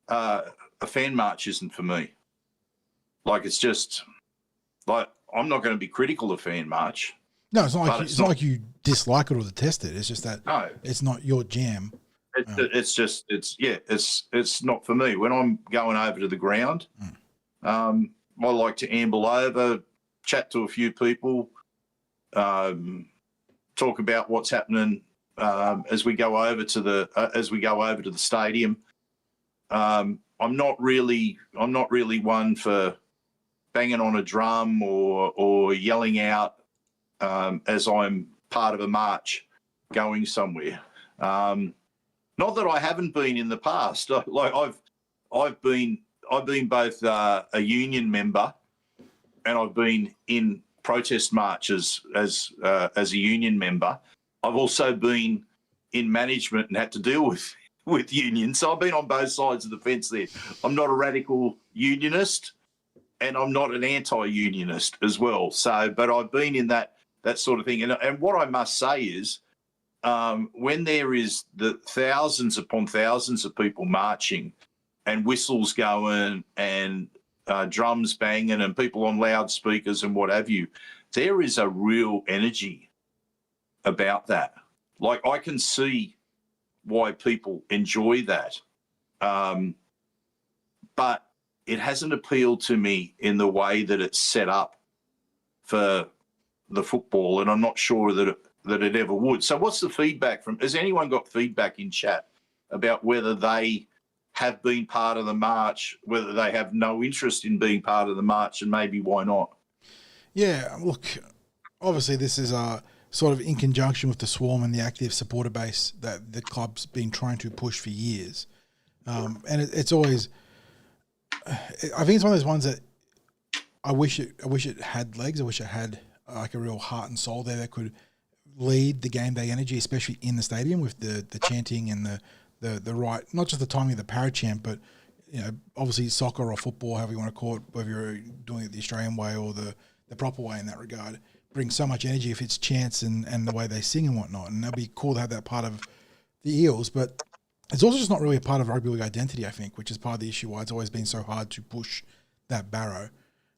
A fan march isn't for me. Like, it's just like, I'm not going to be critical of fan march. No, it's not like you dislike it or detest it. It's just that it's not your jam. It's not for me. When I'm going over to the ground, I like to amble over, chat to a few people, talk about what's happening as we go over to the stadium. I'm not really one for banging on a drum or yelling out as I'm part of a march going somewhere. Not that I haven't been in the past. Like, I've been both a union member, and I've been in protest marches as a union member. I've also been in management and had to deal with unions. So I've been on both sides of the fence there. I'm not a radical unionist, and I'm not an anti-unionist as well. So, but I've been in that sort of thing. And what I must say is, when there is the thousands upon thousands of people marching and whistles going and drums banging and people on loudspeakers and what have you, there is a real energy about that. Like, I can see why people enjoy that. But it hasn't appealed to me in the way that it's set up for the football, and I'm not sure that it ever would. So what's the feedback has anyone got feedback in chat about whether they have been part of the march, whether they have no interest in being part of the march, and maybe why not? Yeah, look, obviously this is sort of in conjunction with the Swarm and the active supporter base that the club's been trying to push for years. And it's always, I think it's one of those ones that I wish it had legs. I wish it had like a real heart and soul there that could lead the game day energy, especially in the stadium with the chanting and the right, not just the timing of the parachant, but obviously soccer or football, however you want to call it, whether you're doing it the Australian way or the proper way in that regard, brings so much energy if it's chants and the way they sing and whatnot. And that'd be cool to have that part of the Eels, but it's also just not really a part of rugby league identity, I think, which is part of the issue why it's always been so hard to push that barrow.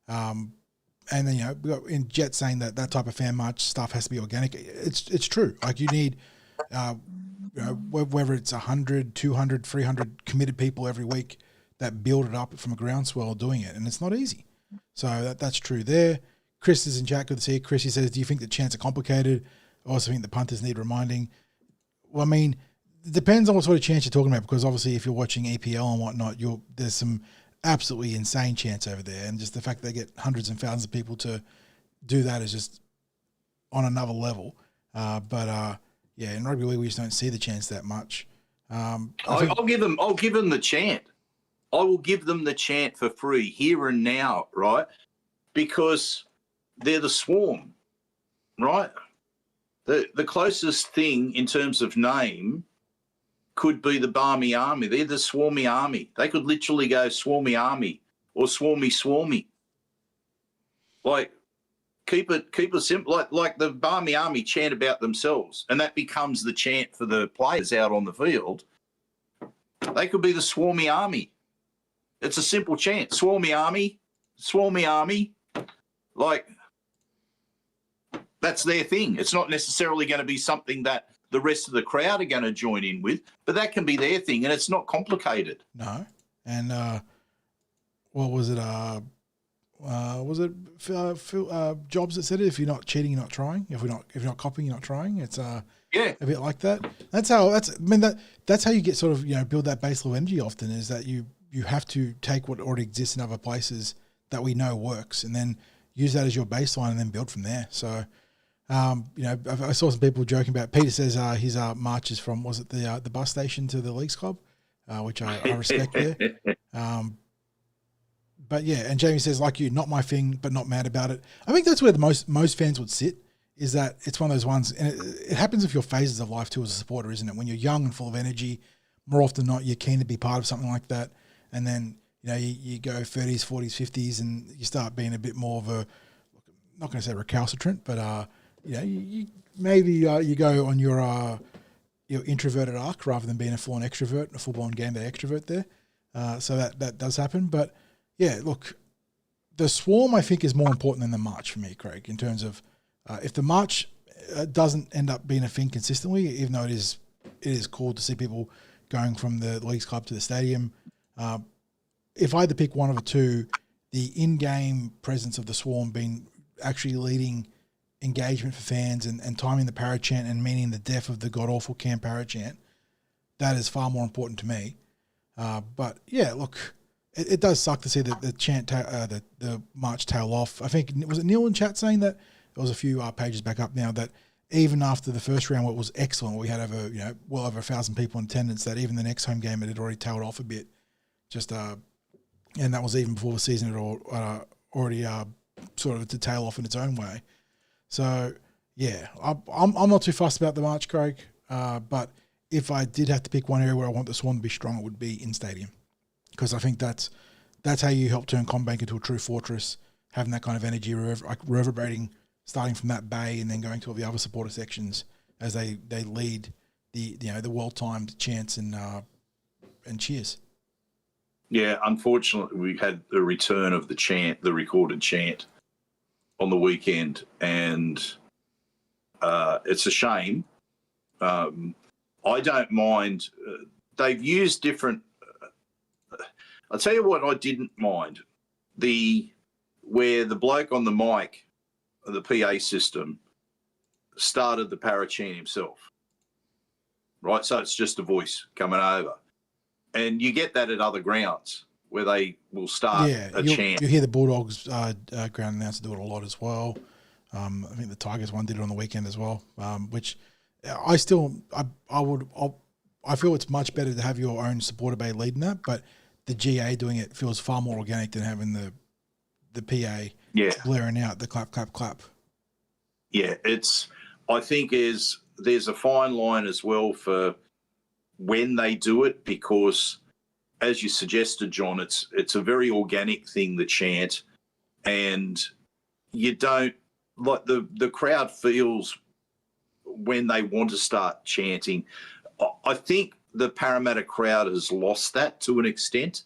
And then, we got in Jet saying that type of fan march stuff has to be organic. It's true. Like, you need, whether it's 100, 200, 300 committed people every week that build it up from a groundswell doing it. And it's not easy. So that's true there. Chris is in chat. Good to see you. Chris, he says, do you think the chants are complicated? I also think the punters need reminding. Well, I mean, it depends on what sort of chants you're talking about, because obviously if you're watching EPL and whatnot, there's some absolutely insane chants over there, and just the fact that they get hundreds and thousands of people to do that is just on another level. But in rugby league we just don't see the chants that much. I'll give them the chant. I will give them the chant for free here and now, right? Because they're the Swarm, right? The closest thing in terms of name could be the Barmy Army. They're the Swarmy Army. They could literally go Swarmy Army or Swarmy Swarmy. Like, keep it simple. Like the Barmy Army chant about themselves, and that becomes the chant for the players out on the field. They could be the Swarmy Army. It's a simple chant. Swarmy Army, Swarmy Army. Like, that's their thing. It's not necessarily going to be something that the rest of the crowd are going to join in with, but that can be their thing, and it's not complicated. No. And what was it? Jobs that said it? If you're not cheating, you're not trying. If you're not copying, you're not trying. It's a bit like that. That's how you get sort of build that base level energy. Often is that you have to take what already exists in other places that we know works, and then use that as your baseline, and then build from there. So. I saw some people joking about. Peter says his march is from, was it the bus station to the Leagues Club, which I respect there. But yeah, and Jamie says, like you, not my thing, but not mad about it. I think that's where the most fans would sit, is that it's one of those ones, and it happens with your phases of life too as a supporter, isn't it? When you're young and full of energy, more often than not, you're keen to be part of something like that, and then you go 30s, 40s, 50s, and you start being a bit more of a, not going to say recalcitrant, but maybe you go on your introverted arc rather than being a full-on extrovert, a full-blown game day extrovert there. So that does happen. But yeah, look, the swarm I think is more important than the march for me, Craig, in terms of if the march doesn't end up being a thing consistently, even though it is cool to see people going from the Leagues Club to the stadium. If I had to pick one of the two, the in-game presence of the swarm being actually leading engagement for fans and timing the parachant and meaning the death of the god-awful Cam parachant, that is far more important to me. But yeah, look, it does suck to see the chant, the march tail off. I think, was it Neil in chat saying that? There was a few pages back up now that even after the first round, where it was excellent, we had over, well over 1,000 people in attendance, that even the next home game, it had already tailed off a bit. And that was even before the season had already sort of to tail off in its own way. So yeah, I'm not too fussed about the march, Craig. But if I did have to pick one area where I want the Swan to be strong, it would be in stadium, because I think that's how you help turn CommBank into a true fortress, having that kind of energy reverberating, starting from that bay and then going to all the other supporter sections as they lead the well-timed chants and cheers. Yeah, unfortunately, we had the return of the chant, the recorded chant, on the weekend, and it's a shame. I don't mind. They've used different. I'll tell you what I didn't mind: where the bloke on the mic, the PA system, started the parachant himself. Right, so it's just a voice coming over. And you get that at other grounds where they will start a chant. You hear the Bulldogs ground announcer do it a lot as well. I think the Tigers one did it on the weekend as well, which I feel it's much better to have your own supporter bay leading that, but the GA doing it feels far more organic than having the PA blaring out the clap, clap, clap. Yeah, I think there's a fine line as well for when they do it, because as you suggested, John, it's a very organic thing, the chant, and you don't, like, the crowd feels when they want to start chanting. I think the Parramatta crowd has lost that to an extent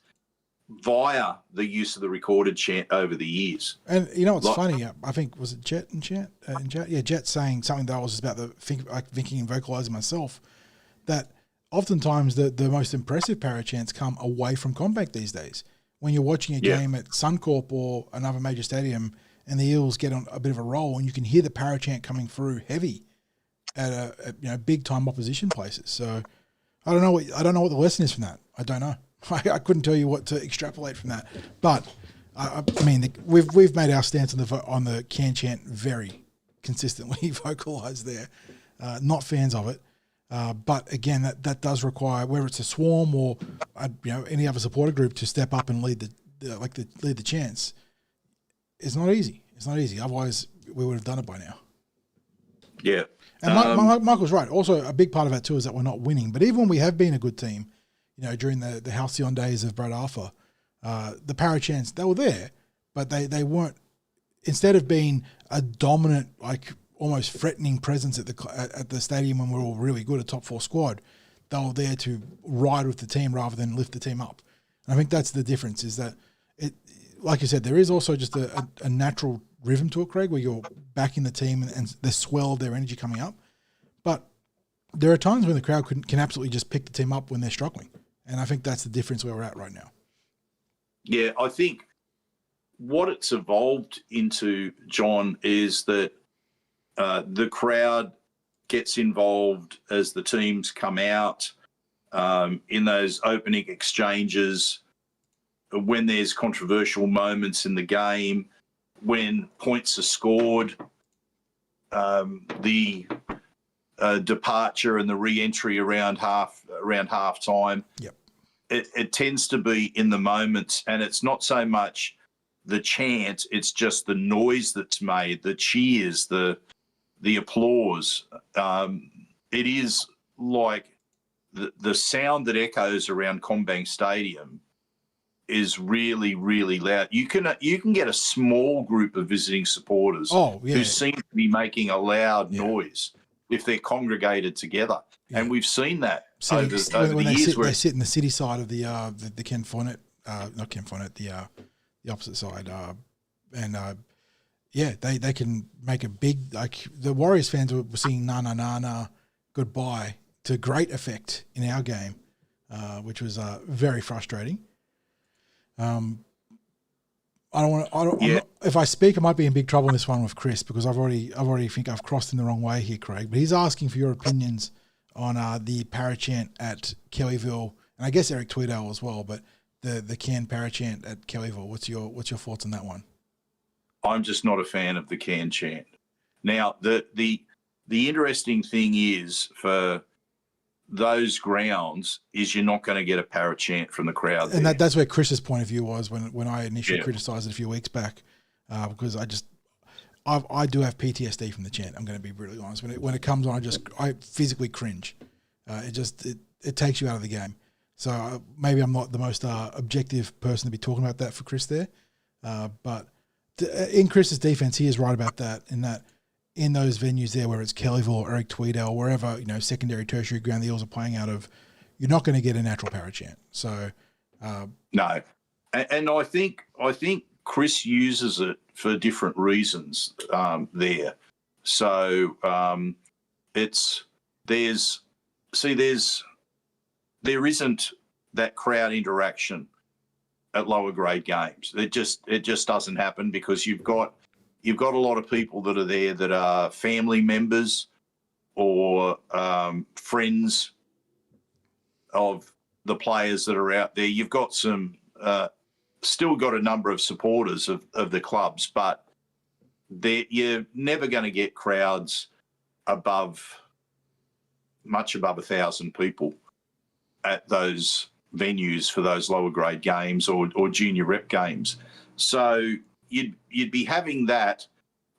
via the use of the recorded chant over the years. And what's funny? I think, was it Jet in chat? Jet saying something that I was about to thinking and vocalising myself, that oftentimes the most impressive parachants come away from CommBank these days. When you're watching a game at Suncorp or another major stadium and the Eels get on a bit of a roll and you can hear the parachant coming through heavy at big time opposition places. So I don't know what the lesson is from that. I don't know. I couldn't tell you what to extrapolate from that. But I mean, we've made our stance on the can chant very consistently vocalised there. Not fans of it. But again, that does require, whether it's a swarm or any other supporter group, to step up and lead the chants. It's not easy. Otherwise, we would have done it by now. Yeah. And Michael's right. Also, a big part of that too is that we're not winning. But even when we have been a good team, during the halcyon days of Brad Arthur, the parachants, they were there, but they weren't. Instead of being a dominant, almost threatening presence at the stadium when we're all really good, a top four squad, they were there to ride with the team rather than lift the team up. And I think that's the difference, is that it, like you said, there is also just a natural rhythm to it, Craig, where you're backing the team and the swell of their energy coming up. But there are times when the crowd can absolutely just pick the team up when they're struggling. And I think that's the difference where we're at right now. Yeah, I think what it's evolved into, John, is that the crowd gets involved as the teams come out in those opening exchanges, when there's controversial moments in the game, when points are scored, the departure and the re-entry around half time. Yep. It tends to be in the moments, and it's not so much the chant, it's just the noise that's made, the cheers, the applause. It is like the sound that echoes around CommBank Stadium is really, really loud. You can get a small group of visiting supporters who seem to be making a loud noise if they're congregated together. Yeah. And we've seen that over the years. They sit in the city side of the Ken Follett, not Ken Follett, the opposite side. They can make a big, like the Warriors fans were singing na na na na goodbye to great effect in our game, which was very frustrating. If I speak, I might be in big trouble in this one with Chris because I've already think I've crossed in the wrong way here, Craig. But he's asking for your opinions on the parachant at Kellyville, and I guess Eric Tweedale as well. But the can parachant at Kellyville, what's your thoughts on that one? I'm just not a fan of the can chant. Now, the interesting thing is for those grounds is you're not going to get a parachant from the crowd. And that's where Chris's point of view was when I initially criticised it a few weeks back, because I do have PTSD from the chant. I'm going to be brutally honest. When it comes on, I physically cringe. It takes you out of the game. So maybe I'm not the most objective person to be talking about that for Chris there, but in Chris's defense, he is right about that. In those venues there, where it's Kellyville or Eric Tweedale, wherever secondary, tertiary ground the Eels are playing out of, you're not going to get a natural parachant. So no, and I think Chris uses it for different reasons there. So there isn't that crowd interaction at lower grade games. It just doesn't happen because you've got a lot of people that are there that are family members or friends of the players that are out there. You've got still got a number of supporters of the clubs, but you're never going to get crowds much above 1,000 people at those venues for those lower grade games or junior rep games. So you'd be having that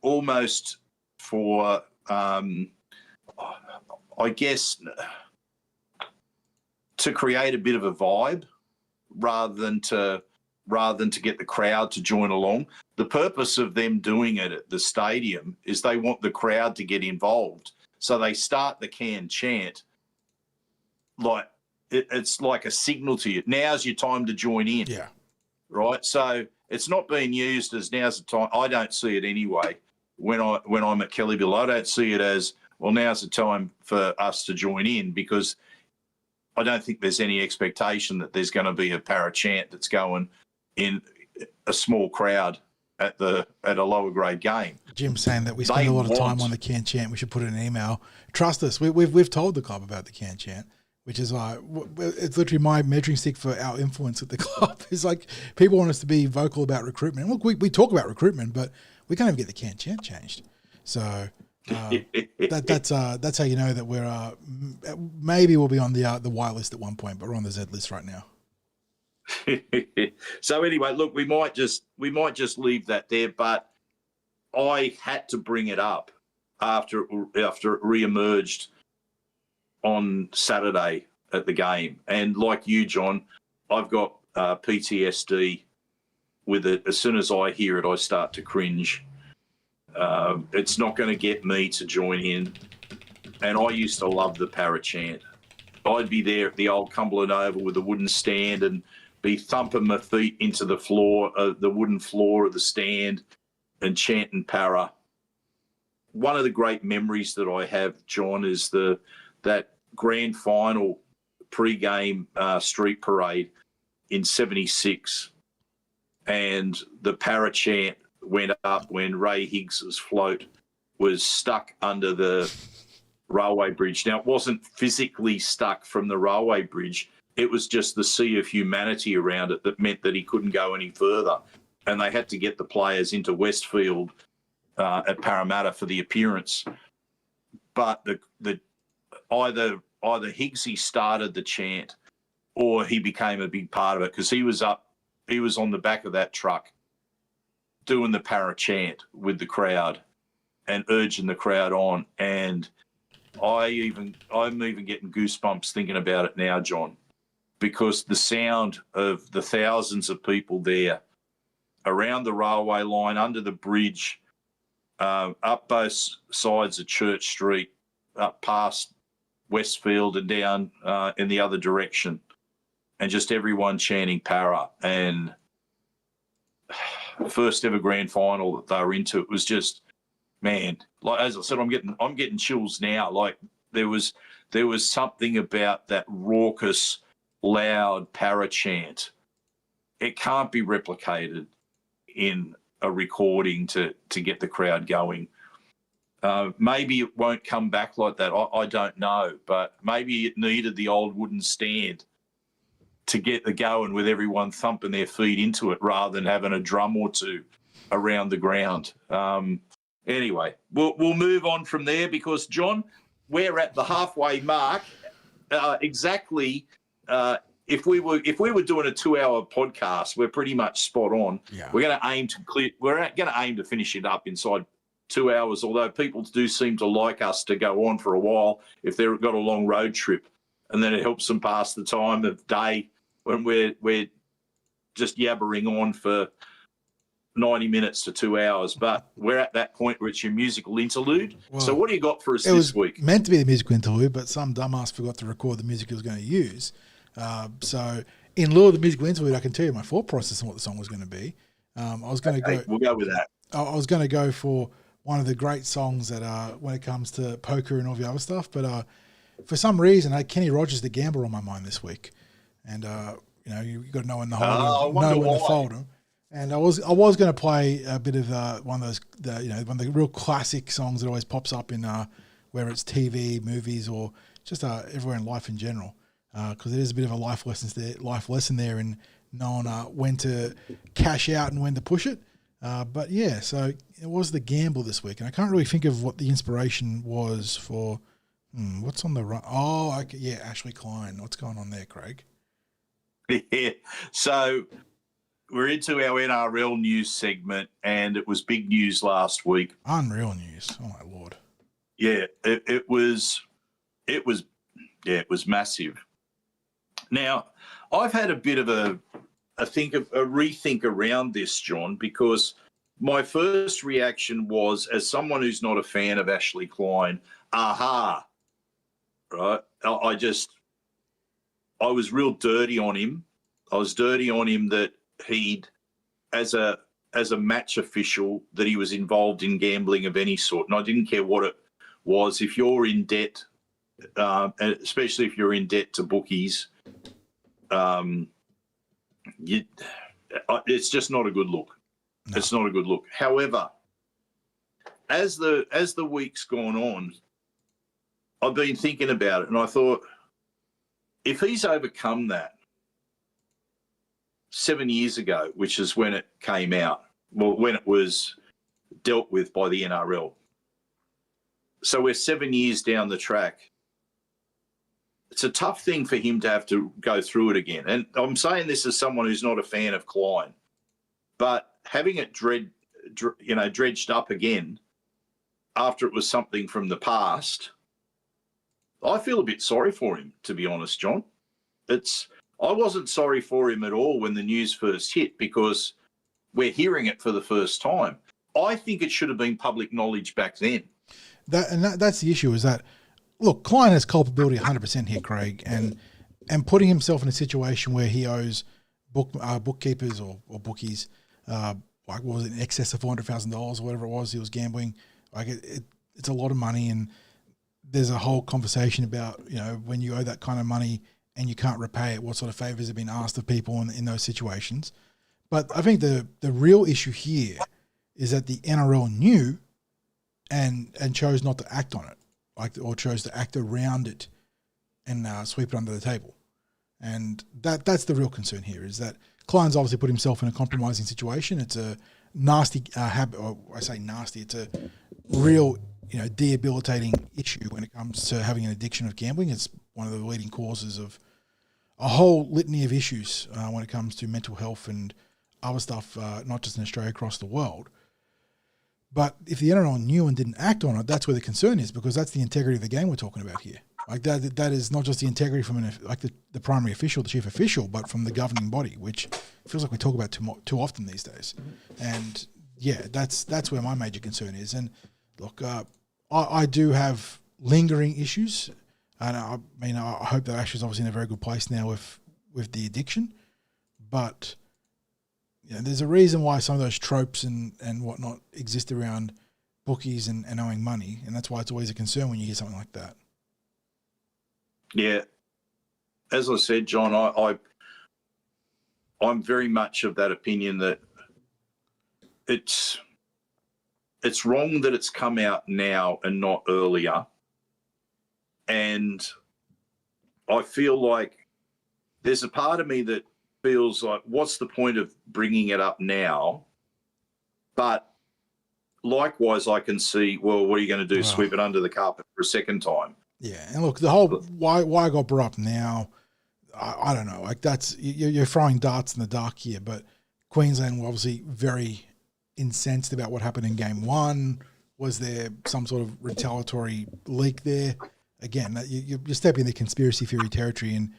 almost for, I guess, to create a bit of a vibe rather than to get the crowd to join along. The purpose of them doing it at the stadium is they want the crowd to get involved. So they start the can chant like it's like a signal to you. Now's your time to join in. Yeah. Right. So it's not being used as now's the time. I don't see it anyway. When I'm at Kellyville, I don't see it as, well, now's the time for us to join in, because I don't think there's any expectation that there's going to be a parachant that's going in a small crowd at a lower grade game. Jim's saying that we spend a lot of time on the can chant. We should put it in an email. Trust us. We've told the club about the can chant, which is it's literally my measuring stick for our influence at the club. It's like people want us to be vocal about recruitment. And look, we talk about recruitment, but we can't even get the can chant changed. So that's how you know that we're maybe we'll be on the white list at one point, but we're on the Z list right now. So anyway, look, we might just leave that there. But I had to bring it up after it re-emerged on Saturday at the game. And like you, John, I've got PTSD with it. As soon as I hear it, I start to cringe. It's not going to get me to join in. And I used to love the parachant. I'd be there at the old Cumberland Oval with a wooden stand and be thumping my feet into the floor, the wooden floor of the stand, and chanting para. One of the great memories that I have, John, is that grand final pre-game street parade in 76, and the parachant went up when Ray Higgs's float was stuck under the railway bridge. Now, it wasn't physically stuck from the railway bridge. It was just the sea of humanity around it that meant that he couldn't go any further. And they had to get the players into Westfield at Parramatta for the appearance. But either Higgsy started the chant or he became a big part of it, because he was on the back of that truck doing the para chant with the crowd and urging the crowd on. And I'm even getting goosebumps thinking about it now, John. because the sound of the thousands of people there around the railway line, under the bridge, up both sides of Church Street, up past Westfield and down in the other direction, and just everyone chanting para. And first ever grand final that they were into, it was just, man, like as I said, I'm getting chills now. Like there was something about that raucous, loud para chant. It can't be replicated in a recording to get the crowd going. Maybe it won't come back like that. I don't know, but maybe it needed the old wooden stand to get the going with everyone thumping their feet into it rather than having a drum or two around the ground. Anyway, we'll move on from there because, John, we're at the halfway mark. Exactly. If we were doing a 2-hour podcast, we're pretty much spot on. Yeah. We're going to aim to finish it up inside 2 hours. Although people do seem to like us to go on for a while if they've got a long road trip, and then it helps them pass the time of day when we're just yabbering on for 90 minutes to 2 hours. But we're at that point where it's your musical interlude. Well, so what do you got for us this week? It was meant to be the musical interlude, but some dumbass forgot to record the music he was going to use. So in lieu of the musical interlude, I can tell you my thought process on what the song was going to be. We'll go with that. I was going to go for one of the great songs that when it comes to poker and all the other stuff, but for some reason I had Kenny Rogers the Gambler on my mind this week, and you got to know when to hold him, know when to fold him. And I was going to play a bit of one of those one of the real classic songs that always pops up in whether it's TV, movies, or just everywhere in life in general, because it is a bit of a life lesson there in knowing when to cash out and when to push it. But yeah, so it was the gamble this week, and I can't really think of what the inspiration was for. What's on the run? Oh, okay, yeah, Ashley Klein. What's going on there, Craig? Yeah, so we're into our NRL news segment, and it was big news last week. Unreal news. Oh my Lord. Yeah, it was massive. Now, I've had a bit of a rethink around this, John, because my first reaction was, as someone who's not a fan of Ashley Klein, right? I was real dirty on him. I was dirty on him that he'd, as a match official, that he was involved in gambling of any sort. And I didn't care what it was. If you're in debt, especially if you're in debt to bookies, it's just not a good look. No. It's not a good look. However, as the week's gone on, I've been thinking about it, and I thought, if he's overcome that 7 years ago, which is when it came out, well, when it was dealt with by the NRL, so we're 7 years down the track. It's a tough thing for him to have to go through it again. And I'm saying this as someone who's not a fan of Klein, but having it dredged up again after it was something from the past, I feel a bit sorry for him, to be honest, John. I wasn't sorry for him at all when the news first hit, because we're hearing it for the first time. I think it should have been public knowledge back then. That's the issue, is that, look, Klein has culpability 100% here, Craig, and putting himself in a situation where he owes bookkeepers or bookies, like what was it, in excess of $400,000 or whatever it was he was gambling. Like it's a lot of money, and there's a whole conversation about, when you owe that kind of money and you can't repay it, what sort of favors have been asked of people in those situations. But I think the real issue here is that the NRL knew and chose not to act on it, or chose to act around it and sweep it under the table. And that's the real concern here, is that Klein's obviously put himself in a compromising situation. It's a nasty habit, or I say nasty, it's a real, debilitating issue when it comes to having an addiction of gambling. It's one of the leading causes of a whole litany of issues when it comes to mental health and other stuff, not just in Australia, across the world. But if the NRL knew and didn't act on it, that's where the concern is, because that's the integrity of the game we're talking about here. Like that is not just the integrity from the primary official, the chief official, but from the governing body, which feels like we talk about too often these days. And yeah, that's where my major concern is. And look, I do have lingering issues, and I hope that Ashley's obviously in a very good place now with the addiction, but there's a reason why some of those tropes and whatnot exist around bookies and owing money, and that's why it's always a concern when you hear something like that. Yeah, as I said, John, I'm very much of that opinion that it's wrong that it's come out now and not earlier, and I feel like there's a part of me that feels like, what's the point of bringing it up now? But likewise, I can see, well, what are you going to do? Sweep it under the carpet for a second time? Yeah, and look, the whole why I got brought up now, I don't know. Like that's you're throwing darts in the dark here, but Queensland were obviously very incensed about what happened in Game 1. Was there some sort of retaliatory leak there? Again, you're stepping into conspiracy theory territory, and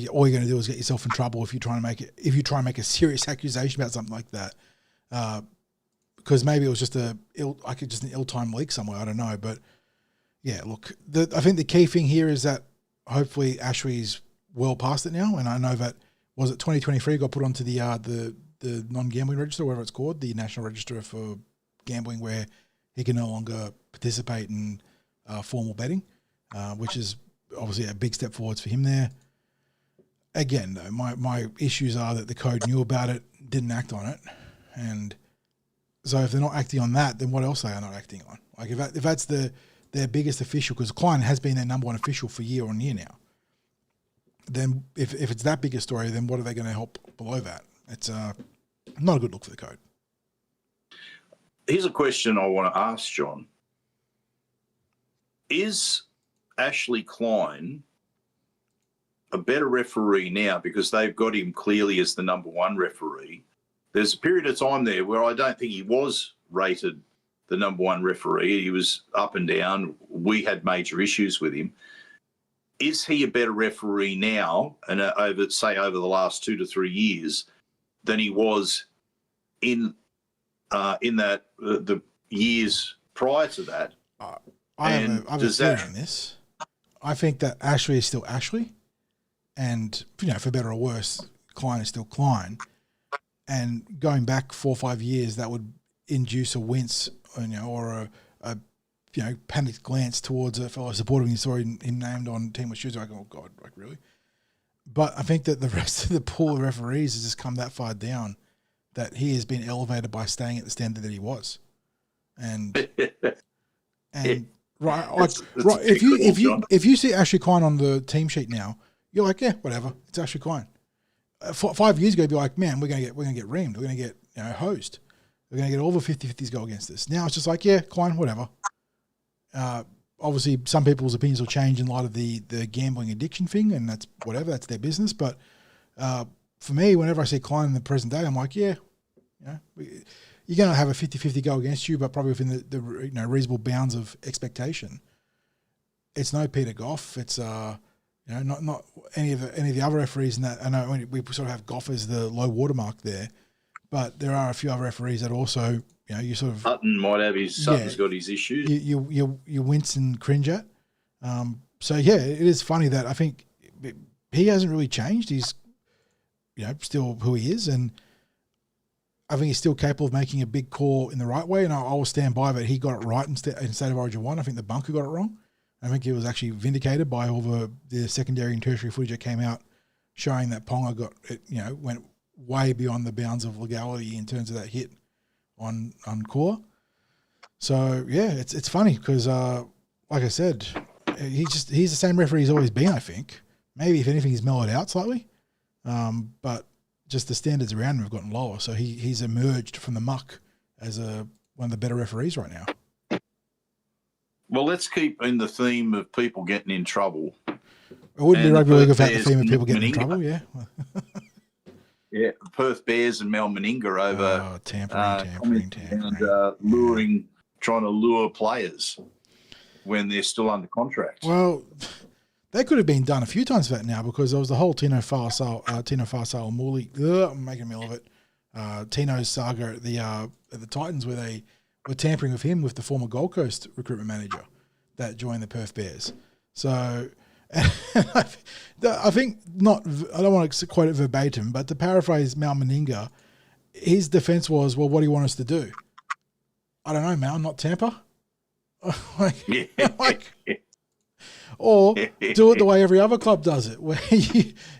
all you're going to do is get yourself in trouble if you try and make a serious accusation about something like that. Because maybe it was just an ill-timed leak somewhere. I don't know, but. Yeah, look, I think the key thing here is that hopefully Ashley's well past it now, and I know that, was it 2023 got put onto the non-gambling register, whatever it's called, the National Register for Gambling, where he can no longer participate in formal betting, which is obviously a big step forwards for him there. Again, though, my issues are that the code knew about it, didn't act on it, and so if they're not acting on that, then what else are they not acting on? Like if that's their biggest official, because Klein has been their number one official for year on year now. Then if it's that big a story, then what are they going to help below that? It's not a good look for the code. Here's a question I want to ask, John. Is Ashley Klein a better referee now because they've got him clearly as the number one referee? There's a period of time there where I don't think he was rated the number one referee. He was up and down. We had major issues with him. Is he a better referee now, and over the last 2 to 3 years, than he was in the years prior to that? I have a theory on this. I think that Ashley is still Ashley, and for better or worse, Klein is still Klein. And going back 4 or 5 years, that would induce a wince, or a panicked glance towards a fellow supporter when you saw him named on Team with Shoes. Like, oh God, like really? But I think that the rest of the pool of referees has just come that far down that he has been elevated by staying at the standard that he was. And if you see Ashley Klein on the team sheet now, you're like, yeah, whatever, it's Ashley Klein. 5 years ago, you'd be like, man, we're gonna get reamed, we're gonna get hosed. We're going to get all the 50-50s go against us. Now it's just like, yeah, Klein, whatever. Obviously, some people's opinions will change in light of the gambling addiction thing, and that's whatever, that's their business. But for me, whenever I see Klein in the present day, I'm like, yeah, you're going to have a 50-50 go against you, but probably within the reasonable bounds of expectation. It's no Peter Goff. It's not any of the other referees in that. I know we sort of have Goff as the low watermark there. But there are a few other referees that also, you sort of... Sutton's got his issues. You wince and cringe at. So, yeah, it is funny that I think he hasn't really changed. He's, still who he is. And I think he's still capable of making a big call in the right way. And I will stand by that he got it right in State of Origin 1. I think the bunker got it wrong. I think he was actually vindicated by all the secondary and tertiary footage that came out showing that Ponga went way beyond the bounds of legality in terms of that hit on Core. So yeah, it's funny because like I said, he's the same referee he's always been. I think maybe if anything he's mellowed out slightly, but just the standards around him have gotten lower. So he's emerged from the muck as one of the better referees right now. Well, let's keep in the theme of people getting in trouble. It wouldn't be rugby league without the theme of people getting in trouble. Yeah. Yeah, Perth Bears and Mel Meninga over tampering. And, trying to lure players. when they're still under contract. Well, that could have been done a few times for that now, because there was the whole Tino Farsale Morley, I'm making a meal of it, Tino's saga at the Titans, where they were tampering with him with the former Gold Coast recruitment manager that joined the Perth Bears. So I think I don't want to quote it verbatim, but to paraphrase Mal Meninga, his defense was, well, what do you want us to do? I don't know, Mal, not tamper? Or do it the way every other club does it, where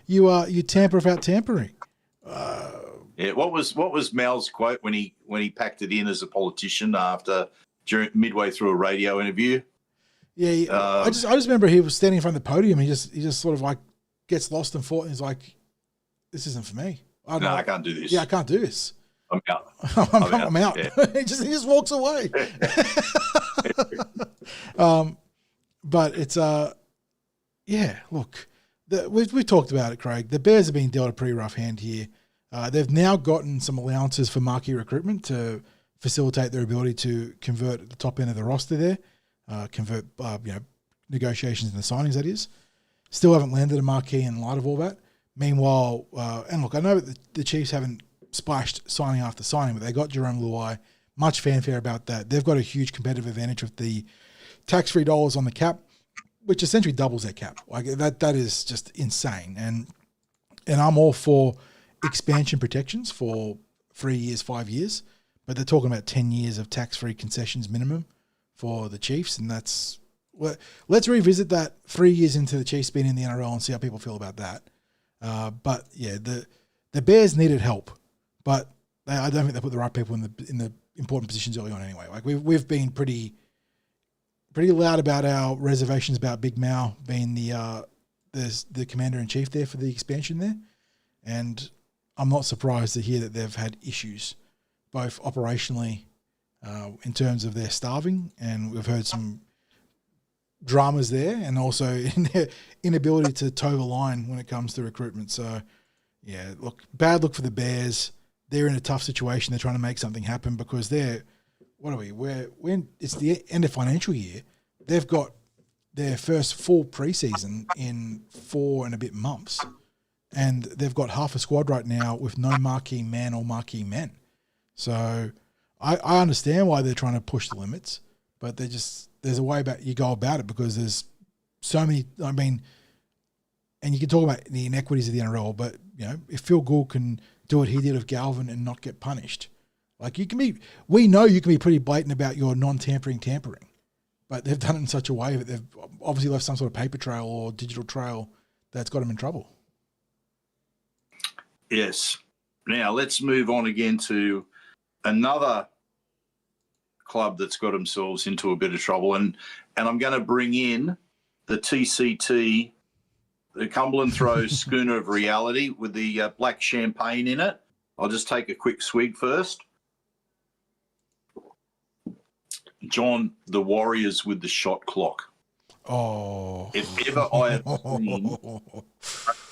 you tamper without tampering. What was Mal's quote when he packed it in as a politician midway through a radio interview? Yeah, I just remember he was standing in front of the podium. He just sort of like gets lost in thought, and he's like, "This isn't for me. I can't do this. Yeah, I can't do this. I'm out. I'm out." Yeah. he just walks away. But it's look, we've talked about it, Craig. The Bears have been dealt a pretty rough hand here. They've now gotten some allowances for marquee recruitment to facilitate their ability to convert at the top end of the roster there. Negotiations and the signings, that is. Still haven't landed a marquee in light of all that. Meanwhile, and look, I know that the Chiefs haven't splashed signing after signing, but they got Jerome Luai. Much fanfare about that. They've got a huge competitive advantage with the tax-free dollars on the cap, which essentially doubles their cap. Like that is just insane. And I'm all for expansion protections for 3 years, 5 years, but they're talking about 10 years of tax-free concessions minimum for the Chiefs, and that's let's revisit that 3 years into the Chiefs being in the NRL and see how people feel about that. But yeah, the Bears needed help, but I don't think they put the right people in the important positions early on anyway. Like we've been pretty loud about our reservations about Big Mal being the commander in chief there for the expansion there, and I'm not surprised to hear that they've had issues, both operationally. In terms of their starving, and we've heard some dramas there, and also in their inability to toe the line when it comes to recruitment. So, yeah, look, bad look for the Bears. They're in a tough situation. They're trying to make something happen because when it's the end of financial year, they've got their first full preseason in 4 and a bit months, and they've got half a squad right now with no marquee man or marquee men. So I understand why they're trying to push the limits, but there's a way you go about it, because there's so many. I mean, and you can talk about the inequities of the NRL, but if Phil Gould can do what he did with Galvin and not get punished, like we know you can be pretty blatant about your non-tampering, but they've done it in such a way that they've obviously left some sort of paper trail or digital trail that's got them in trouble. Yes. Now let's move on again to another club that's got themselves into a bit of trouble, and I'm going to bring in the TCT, the Cumberland Throws Schooner of Reality with the black champagne in it. I'll just take a quick swig first. John, the Warriors with the shot clock. Oh. If ever I have seen a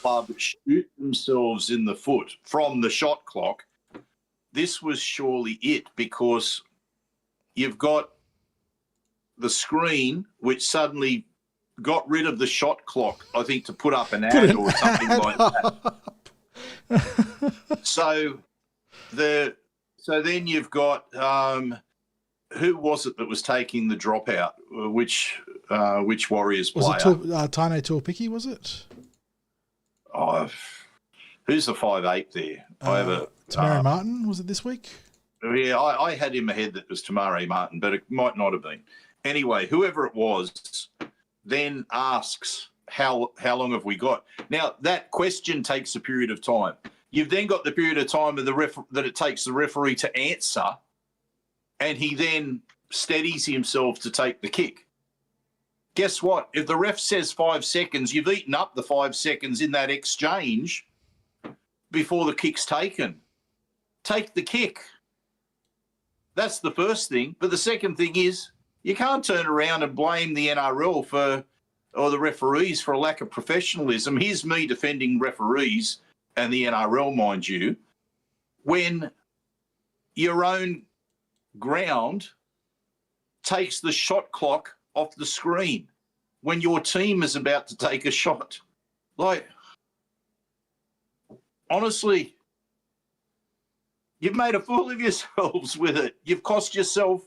club shoot themselves in the foot from the shot clock, this was surely it, because you've got the screen, which suddenly got rid of the shot clock, I think, to put up an ad or something like that. So then you've got who was it that was taking the dropout? Which Warriors player? Was it Taine Tuapiki, was it? Oh, who's the 5'8" there? Tamari Martin, was it this week? Yeah, I had in my head that it was Tamari Martin, but it might not have been. Anyway, whoever it was then asks, how long have we got? Now, that question takes a period of time. You've then got the period of time that it takes the referee to answer, and he then steadies himself to take the kick. Guess what? If the ref says 5 seconds, you've eaten up the 5 seconds in that exchange before the kick's taken. Take the kick. That's the first thing. But the second thing is, you can't turn around and blame the NRL or the referees for a lack of professionalism. Here's me defending referees and the NRL, mind you, when your own ground takes the shot clock off the screen when your team is about to take a shot. Like, honestly, you've made a fool of yourselves with it. You've cost yourself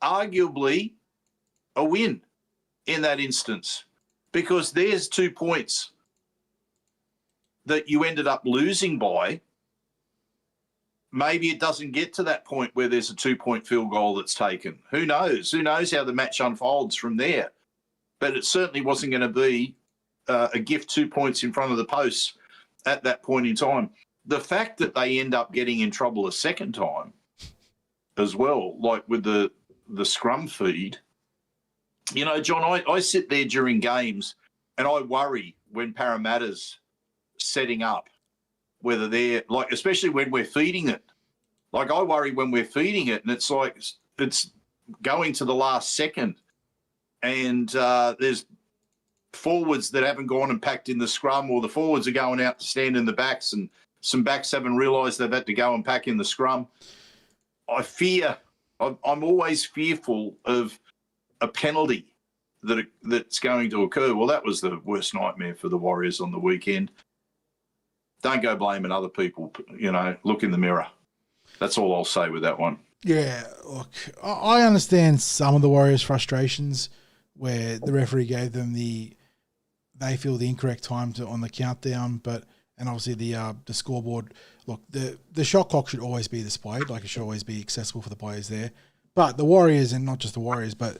arguably a win in that instance, because there's 2 points that you ended up losing by. Maybe it doesn't get to that point where there's a 2-point field goal that's taken. Who knows? Who knows how the match unfolds from there? But it certainly wasn't going to be a gift 2 points in front of the posts at that point in time. The fact that they end up getting in trouble a second time as well, like with the scrum feed, you know, John, I sit there during games and I worry when Parramatta's setting up, whether they're like, especially when we're feeding it. Like, I worry when we're feeding it and it's like it's going to the last second and there's forwards that haven't gone and packed in the scrum, or the forwards are going out to stand in the backs and some backs haven't realised they've had to go and pack in the scrum. I'm always fearful of a penalty that's going to occur. Well, that was the worst nightmare for the Warriors on the weekend. Don't go blaming other people, you know, look in the mirror. That's all I'll say with that one. Yeah, look, I understand some of the Warriors' frustrations where the referee gave them they feel the incorrect time on the countdown, and obviously the scoreboard. Look, the shot clock should always be displayed, like it should always be accessible for the players there. But the Warriors, and not just the Warriors, but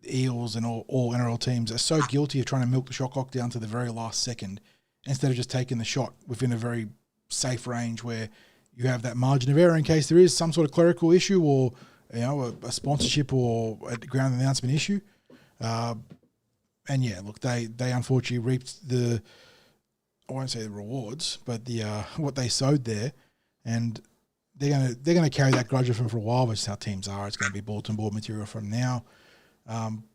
the Eels and all NRL teams are so guilty of trying to milk the shot clock down to the very last second instead of just taking the shot within a very safe range where you have that margin of error in case there is some sort of clerical issue or, you know, a sponsorship or a ground announcement issue. And yeah, look, they unfortunately reaped I won't say the rewards, but the what they sowed there, and they're gonna carry that grudge with them for a while, which is how teams are. It's going to be bulletin board material from now.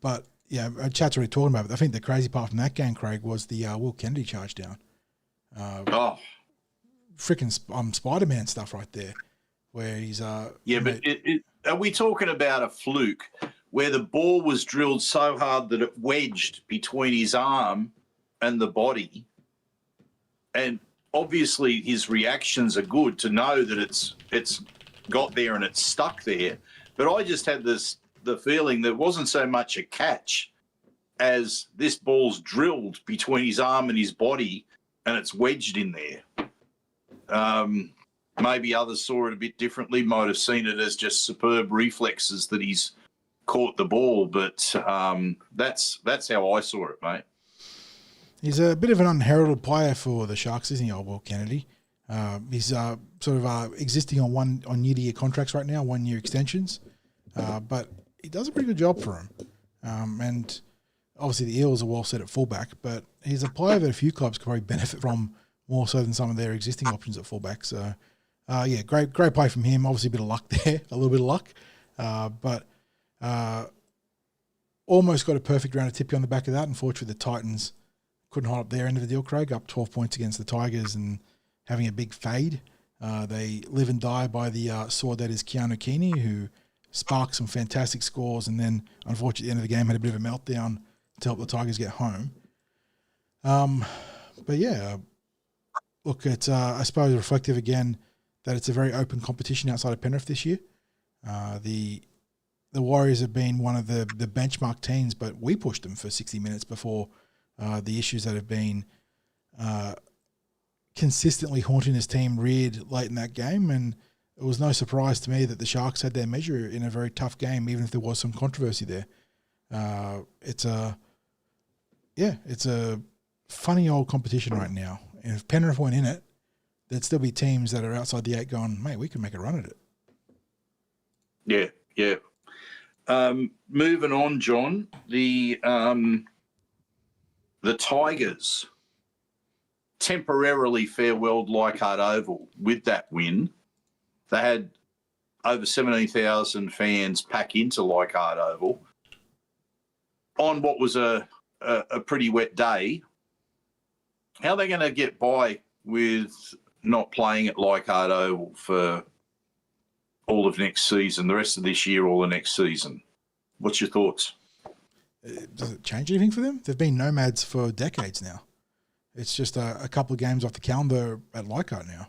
But yeah, chat's already talking about it. I think the crazy part from that game, Craig, was the Will Kennedy charge down. Freaking Spider-Man stuff right there, where he's yeah. But are we talking about a fluke where the ball was drilled so hard that it wedged between his arm and the body? And obviously his reactions are good to know that it's got there and it's stuck there. But I just had the feeling that it wasn't so much a catch as this ball's drilled between his arm and his body and it's wedged in there. Maybe others saw it a bit differently, might have seen it as just superb reflexes that he's caught the ball. But that's how I saw it, mate. He's a bit of an unheralded player for the Sharks, isn't he, old Will Kennedy? He's sort of existing on year-to-year contracts right now, 1-year extensions. But he does a pretty good job for him. And obviously the Eels are well set at fullback, but he's a player that a few clubs could probably benefit from more so than some of their existing options at fullback. So, yeah, great play from him. Obviously a bit of luck there, a little bit of luck. But almost got a perfect round of tippy on the back of that. Unfortunately, the Titans couldn't hold up their end of the deal, Craig, up 12 points against the Tigers and having a big fade. They live and die by the sword that is Keanu Keeney, who sparked some fantastic scores and then, unfortunately, at the end of the game had a bit of a meltdown to help the Tigers get home. But yeah, look, it's I suppose reflective again that it's a very open competition outside of Penrith this year. The Warriors have been one of the benchmark teams, but we pushed them for 60 minutes before the issues that have been consistently haunting this team reared late in that game. And it was no surprise to me that the Sharks had their measure in a very tough game, even if there was some controversy there. It's a funny old competition right now. And if Penrith weren't in it, there'd still be teams that are outside the 8 going, mate, we can make a run at it. Yeah. Moving on, John, the Tigers temporarily farewelled Leichhardt Oval with that win. They had over 17,000 fans pack into Leichhardt Oval on what was a pretty wet day. How are they going to get by with not playing at Leichhardt Oval for all of next season, the rest of this year, all the next season? What's your thoughts? Does it change anything for them? They've been nomads for decades now. It's just a couple of games off the calendar at Leichhardt now.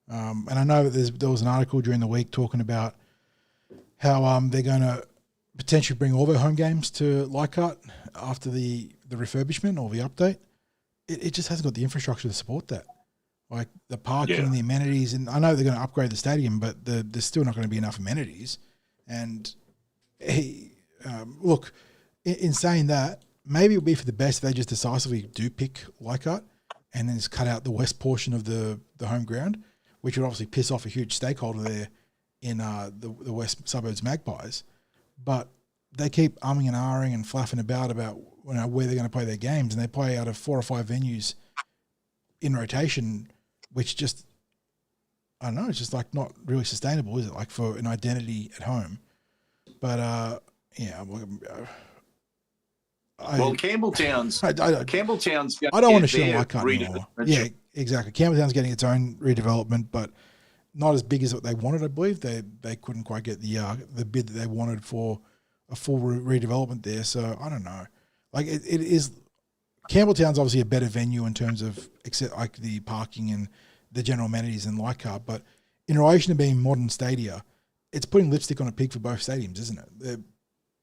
And I know that there was an article during the week talking about how they're going to potentially bring all their home games to Leichhardt after the refurbishment or the update. It just hasn't got the infrastructure to support that. Like the parking, the amenities, and I know they're going to upgrade the stadium, but there's still not going to be enough amenities. And look, in saying that, maybe it would be for the best if they just decisively do pick Leichhardt and then just cut out the west portion of the home ground, which would obviously piss off a huge stakeholder there in the west suburbs Magpies. But they keep umming and ahhing and flapping about where they're going to play their games, and they play out of 4 or 5 venues in rotation, which just, I don't know, it's just like not really sustainable, is it? Like for an identity at home. But Campbelltown's. Campbelltown's. I don't want to shit on Leichhardt anymore. Yeah, exactly. Campbelltown's getting its own redevelopment, but not as big as what they wanted. I believe they couldn't quite get the bid that they wanted for a full redevelopment there. So I don't know. Like it is. Campbelltown's obviously a better venue in terms of except like the parking and the general amenities than Leichhardt, but in relation to being modern stadia, it's putting lipstick on a pig for both stadiums, isn't it?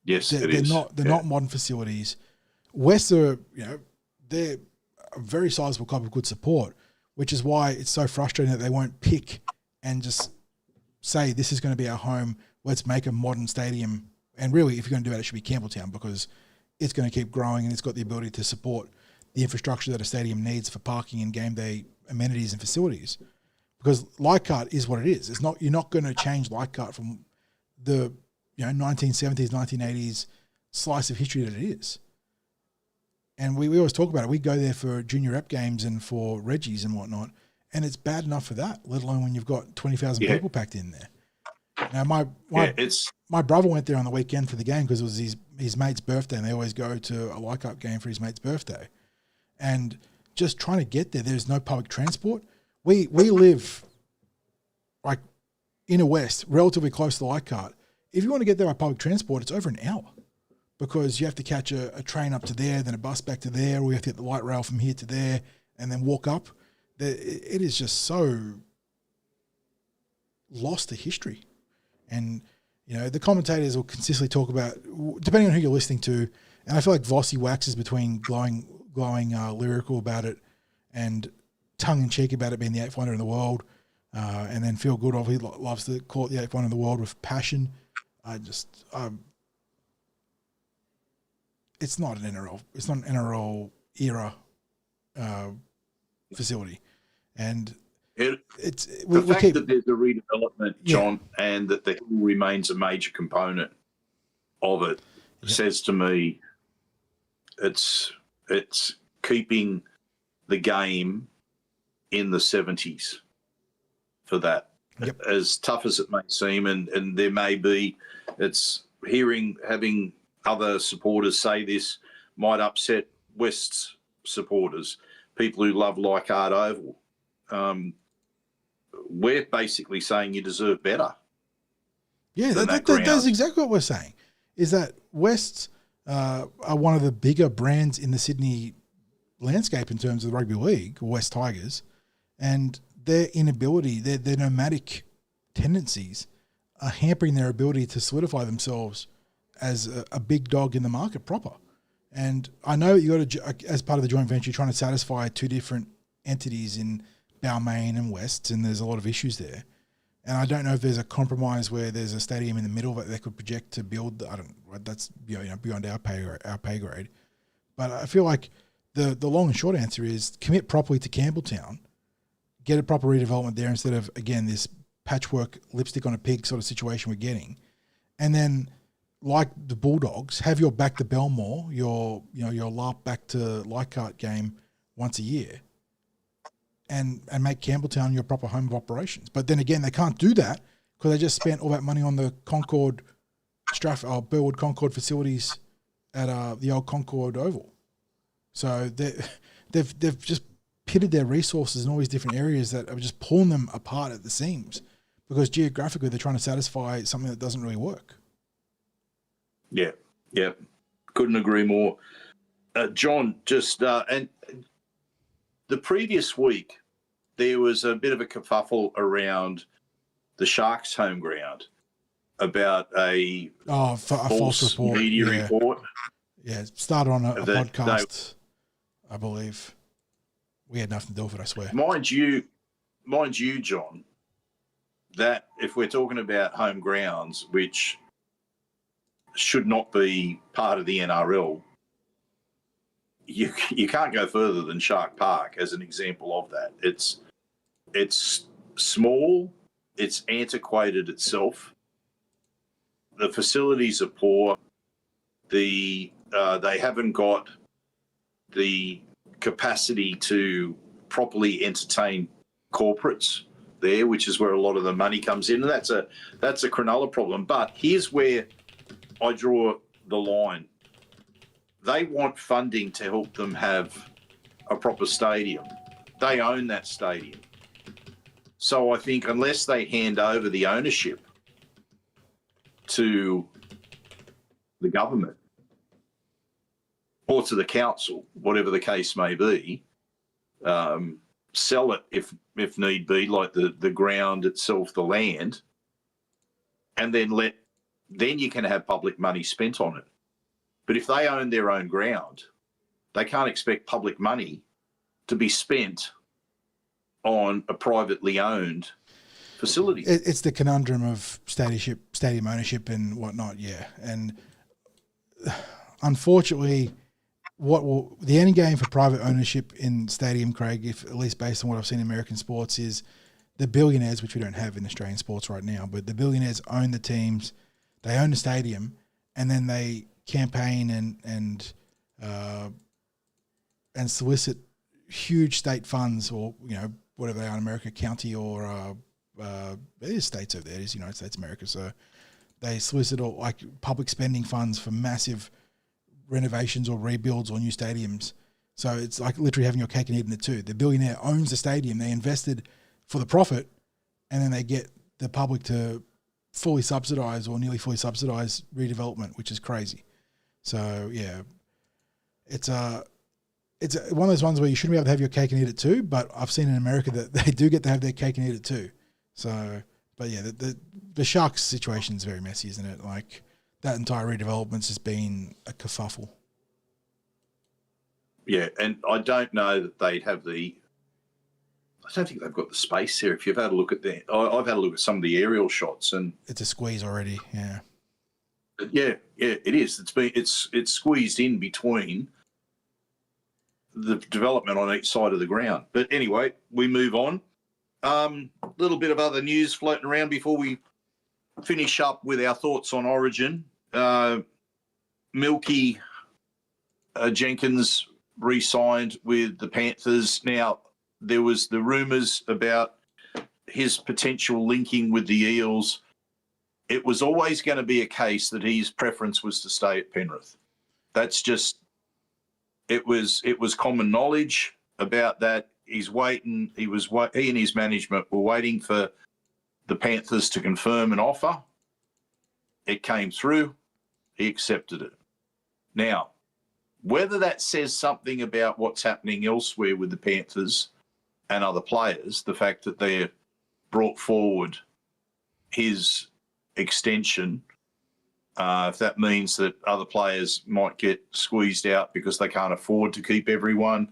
They're not modern facilities. West are, they're a very sizable club of good support, which is why it's so frustrating that they won't pick and just say this is going to be our home. Let's make a modern stadium. And really, if you're going to do that, it should be Campbelltown because it's going to keep growing and it's got the ability to support the infrastructure that a stadium needs for parking and game day amenities and facilities. Because Leichhardt is what it is. You're not going to change Leichhardt from the 1970s, 1980s slice of history that it is. And we always talk about it. We go there for junior rep games and for Reggies and whatnot, and it's bad enough for that, let alone when you've got 20,000 people packed in there. Now, my brother went there on the weekend for the game because it was his mate's birthday, and they always go to a Leichhardt game for his mate's birthday. And just trying to get there, there's no public transport. We live like in a west, relatively close to Leichhardt. If you want to get there by public transport, it's over an hour because you have to catch a train up to there, then a bus back to there, or you have to get the light rail from here to there and then walk up. It is just so lost to history. And, the commentators will consistently talk about, depending on who you're listening to, and I feel like Vossi waxes between glowing lyrical about it and tongue-in-cheek about it being the 8th wonder in the world, and then Phil Good obviously loves to call it the 8th wonder in the world with passion. It's not an NRL era facility, and the fact that there's a redevelopment, John, and that the hill remains a major component of it says to me it's keeping the game in the 70s for that. Yep. As tough as it may seem, and there may be, having other supporters say this might upset West's supporters, people who love Leichhardt Oval. We're basically saying you deserve better. Yeah, that's exactly what we're saying, is that Wests are one of the bigger brands in the Sydney landscape in terms of the rugby league, West Tigers, and their inability, their nomadic tendencies are hampering their ability to solidify themselves as a big dog in the market proper. And I know you got to, as part of the joint venture, you're trying to satisfy two different entities in Balmain and Wests, and there's a lot of issues there. And I don't know if there's a compromise where there's a stadium in the middle that they could project to build. That's beyond our pay grade. But I feel like the long and short answer is commit properly to Campbelltown, get a proper redevelopment there instead of, again, this patchwork lipstick on a pig sort of situation we're getting. And then, like the Bulldogs, have your back to Belmore, your LARP back to Leichhardt game once a year, and make Campbelltown your proper home of operations. But then again, they can't do that because they just spent all that money on the Concord, Burwood Concord facilities at the old Concord Oval. So they've just pitted their resources in all these different areas that are just pulling them apart at the seams because geographically they're trying to satisfy something that doesn't really work. Yeah. Couldn't agree more. John, and the previous week, there was a bit of a kerfuffle around the Sharks' home ground about a false report. media report. Yeah, it started on a podcast, I believe. We had nothing to do with it, I swear. Mind you, John, that if we're talking about home grounds, which should not be part of the NRL, you can't go further than Shark Park as an example of that. It's small, it's antiquated itself. The facilities are poor. They haven't got the capacity to properly entertain corporates there, which is where a lot of the money comes in, and that's a Cronulla problem. But here's where I draw the line. They want funding to help them have a proper stadium. They own that stadium. So I think unless they hand over the ownership to the government or to the council, whatever the case may be, sell it if need be, like the ground itself, the land, and then you can have public money spent on it. But if they own their own ground, they can't expect public money to be spent on a privately owned facility. It's the conundrum of stadium ownership and whatnot, yeah. And unfortunately, the end game for private ownership in stadium, Craig, if at least based on what I've seen in American sports, is the billionaires, which we don't have in Australian sports right now, but the billionaires own the teams, they own the stadium, and then they campaign and solicit huge state funds, or whatever they are in America, county or it is states over there. It is United States of America, so they solicit all like public spending funds for massive renovations or rebuilds or new stadiums. So it's like literally having your cake and eating it too. The billionaire owns the stadium. They invested for the profit, and then they get the public to fully subsidize or nearly fully subsidize redevelopment, which is crazy. So yeah, it's one of those ones where you shouldn't be able to have your cake and eat it too. But I've seen in America that they do get to have their cake and eat it too. So, but yeah, the Sharks situation is very messy, isn't it? Like that entire redevelopment's just been a kerfuffle. Yeah, and I don't know that they'd have I don't think they've got the space there. If you've had a look at I've had a look at some of the aerial shots, and it's a squeeze already. Yeah. Yeah, it is. It's squeezed in between the development on each side of the ground. But anyway, we move on. Little bit of other news floating around before we finish up with our thoughts on Origin. Milky Jenkins re-signed with the Panthers. Now, there was the rumours about his potential linking with the Eels. It was always going to be a case that his preference was to stay at Penrith. That's just, it was common knowledge about that. He's waiting. He and his management were waiting for the Panthers to confirm an offer. It came through. He accepted it. Now, whether that says something about what's happening elsewhere with the Panthers and other players, the fact that they've brought forward his extension, if that means that other players might get squeezed out because they can't afford to keep everyone.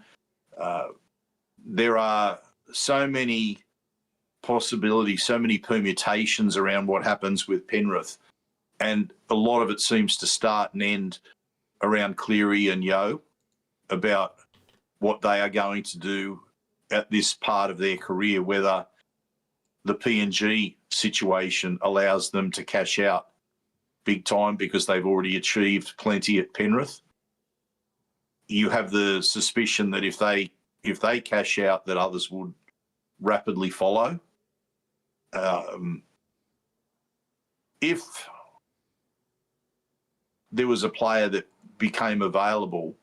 There are so many possibilities, so many permutations around what happens with Penrith, and a lot of it seems to start and end around Cleary and Yeo about what they are going to do at this part of their career, whether the PNG situation allows them to cash out big time because they've already achieved plenty at Penrith. You have the suspicion that if they cash out, that others would rapidly follow. If there was a player that became available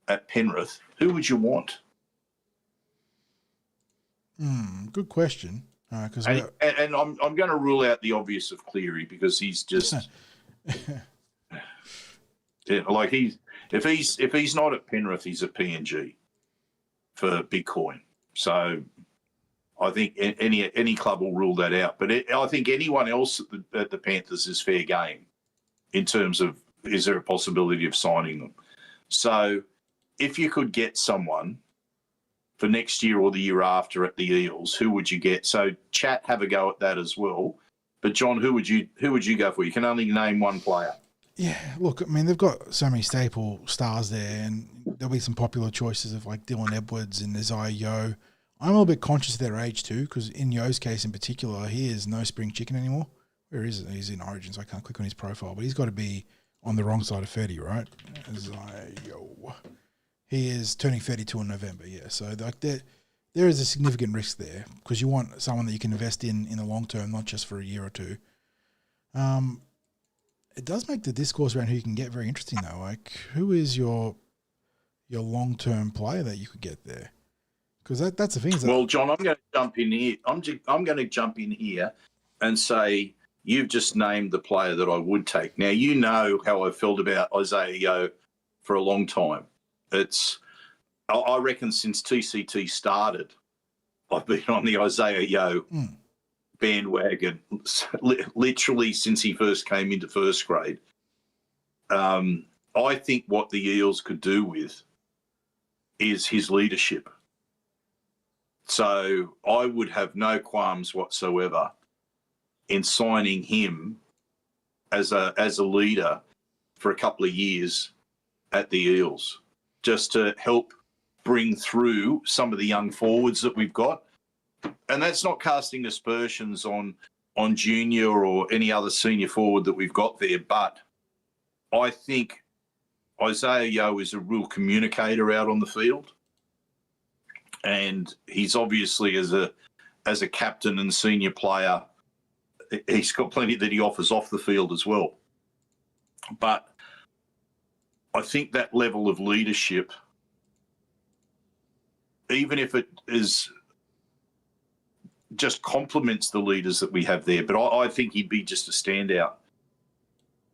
at Penrith, who would you want? Good question. And I'm going to rule out the obvious of Cleary because he's just Like if he's not at Penrith, he's at PNG for Bitcoin. So I think any club will rule that out. But I think anyone else at the Panthers is fair game in terms of, is there a possibility of signing them? So if you could get someone for next year or the year after at the Eels, who would you get? So chat, have a go at that as well. But John, who would you go for? You can only name one player. Yeah, look, I mean, they've got so many staple stars there, and there'll be some popular choices of like Dylan Edwards and Isaiah Yeo. I'm a little bit conscious of their age too, because in Yeo's case in particular, he is no spring chicken anymore. Where is it? He's in Origin, so I can't click on his profile, but he's got to be on the wrong side of 30, right? Isaiah Yeo. He is turning 32 in November, yeah. So like there is a significant risk there, because you want someone that you can invest in the long term, not just for a year or two. It does make the discourse around who you can get very interesting, though. Like, who is your long-term player that you could get there? Because that's the thing. Well, John, I'm going to jump in here. I'm going to jump in here and say you've just named the player that I would take. Now, you know how I felt about Isaiah Yeo for a long time. I reckon since TCT started, I've been on the Isaiah Yeo bandwagon, literally since he first came into first grade. I think what the Eels could do with is his leadership. So I would have no qualms whatsoever in signing him as a leader for a couple of years at the Eels, just to help bring through some of the young forwards that we've got. And that's not casting aspersions on Junior or any other senior forward that we've got there, but I think Isaiah Yeo is a real communicator out on the field, and he's obviously as a captain and senior player, he's got plenty that he offers off the field as well. But I think that level of leadership, even if it is just complements the leaders that we have there, but I think he'd be just a standout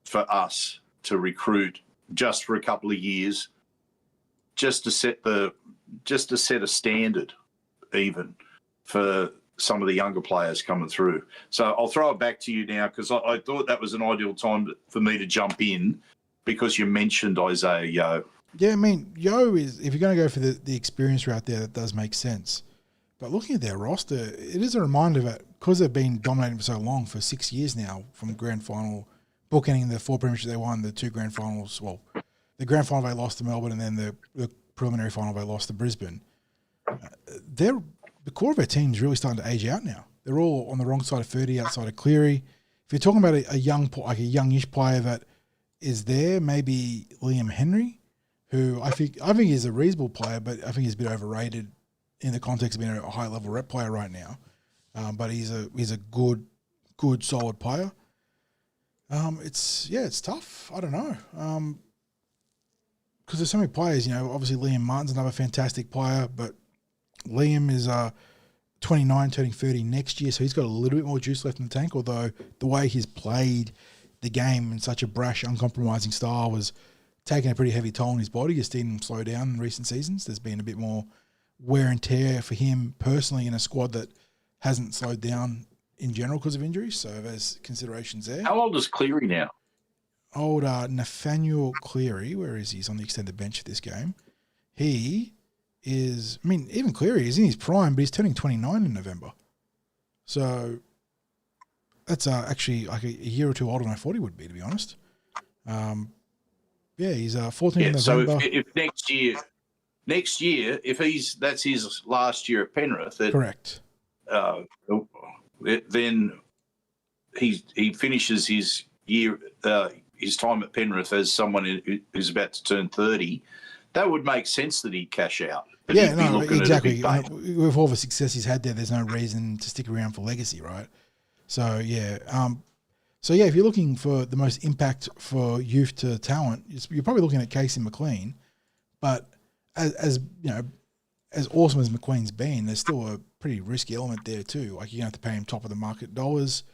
for us to recruit just for a couple of years, just to set a standard even for some of the younger players coming through. So I'll throw it back to you now, because I thought that was an ideal time for me to jump in, because you mentioned Isaiah Yeo. Yeah, I mean, Yeo is, if you're going to go for the experience route there, that does make sense. But looking at their roster, it is a reminder that because they've been dominating for so long, for 6 years now, from grand final, bookending the 4 premierships they won, the 2 grand finals, well, the grand final they lost to Melbourne, and then the preliminary final they lost to Brisbane. The core of their team is really starting to age out now. They're all on the wrong side of 30, outside of Cleary. If you're talking about a youngish player that is there, maybe Liam Henry, who I think is a reasonable player, but I think he's a bit overrated in the context of being a high level rep player right now. But he's a good solid player. It's tough. I don't know. Because there's so many players, obviously Liam Martin's another fantastic player, but Liam is 29, turning 30 next year, so he's got a little bit more juice left in the tank, although the way he's played the game in such a brash, uncompromising style was taking a pretty heavy toll on his body. You've seen him slow down in recent seasons. There's been a bit more wear and tear for him personally in a squad that hasn't slowed down in general because of injuries, so there's considerations there. How old is Cleary now? Old Nathaniel Cleary, where is he? He's on the extended bench for this game. He is, even Cleary is in his prime, but he's turning 29 in November. So that's actually like a year or two older than I thought he would be, to be honest. He's 14 in November. So if next year, if that's his last year at Penrith, correct. Then he finishes his year, his time at Penrith as someone who's about to turn 30. That would make sense that he'd cash out. But exactly. With all the success he's had there's no reason to stick around for legacy, right? So if you're looking for the most impact for youth to talent, you're probably looking at Casey McLean. But as awesome as McQueen's been, there's still a pretty risky element there too. Like, you're going to have to pay him top of the market dollars.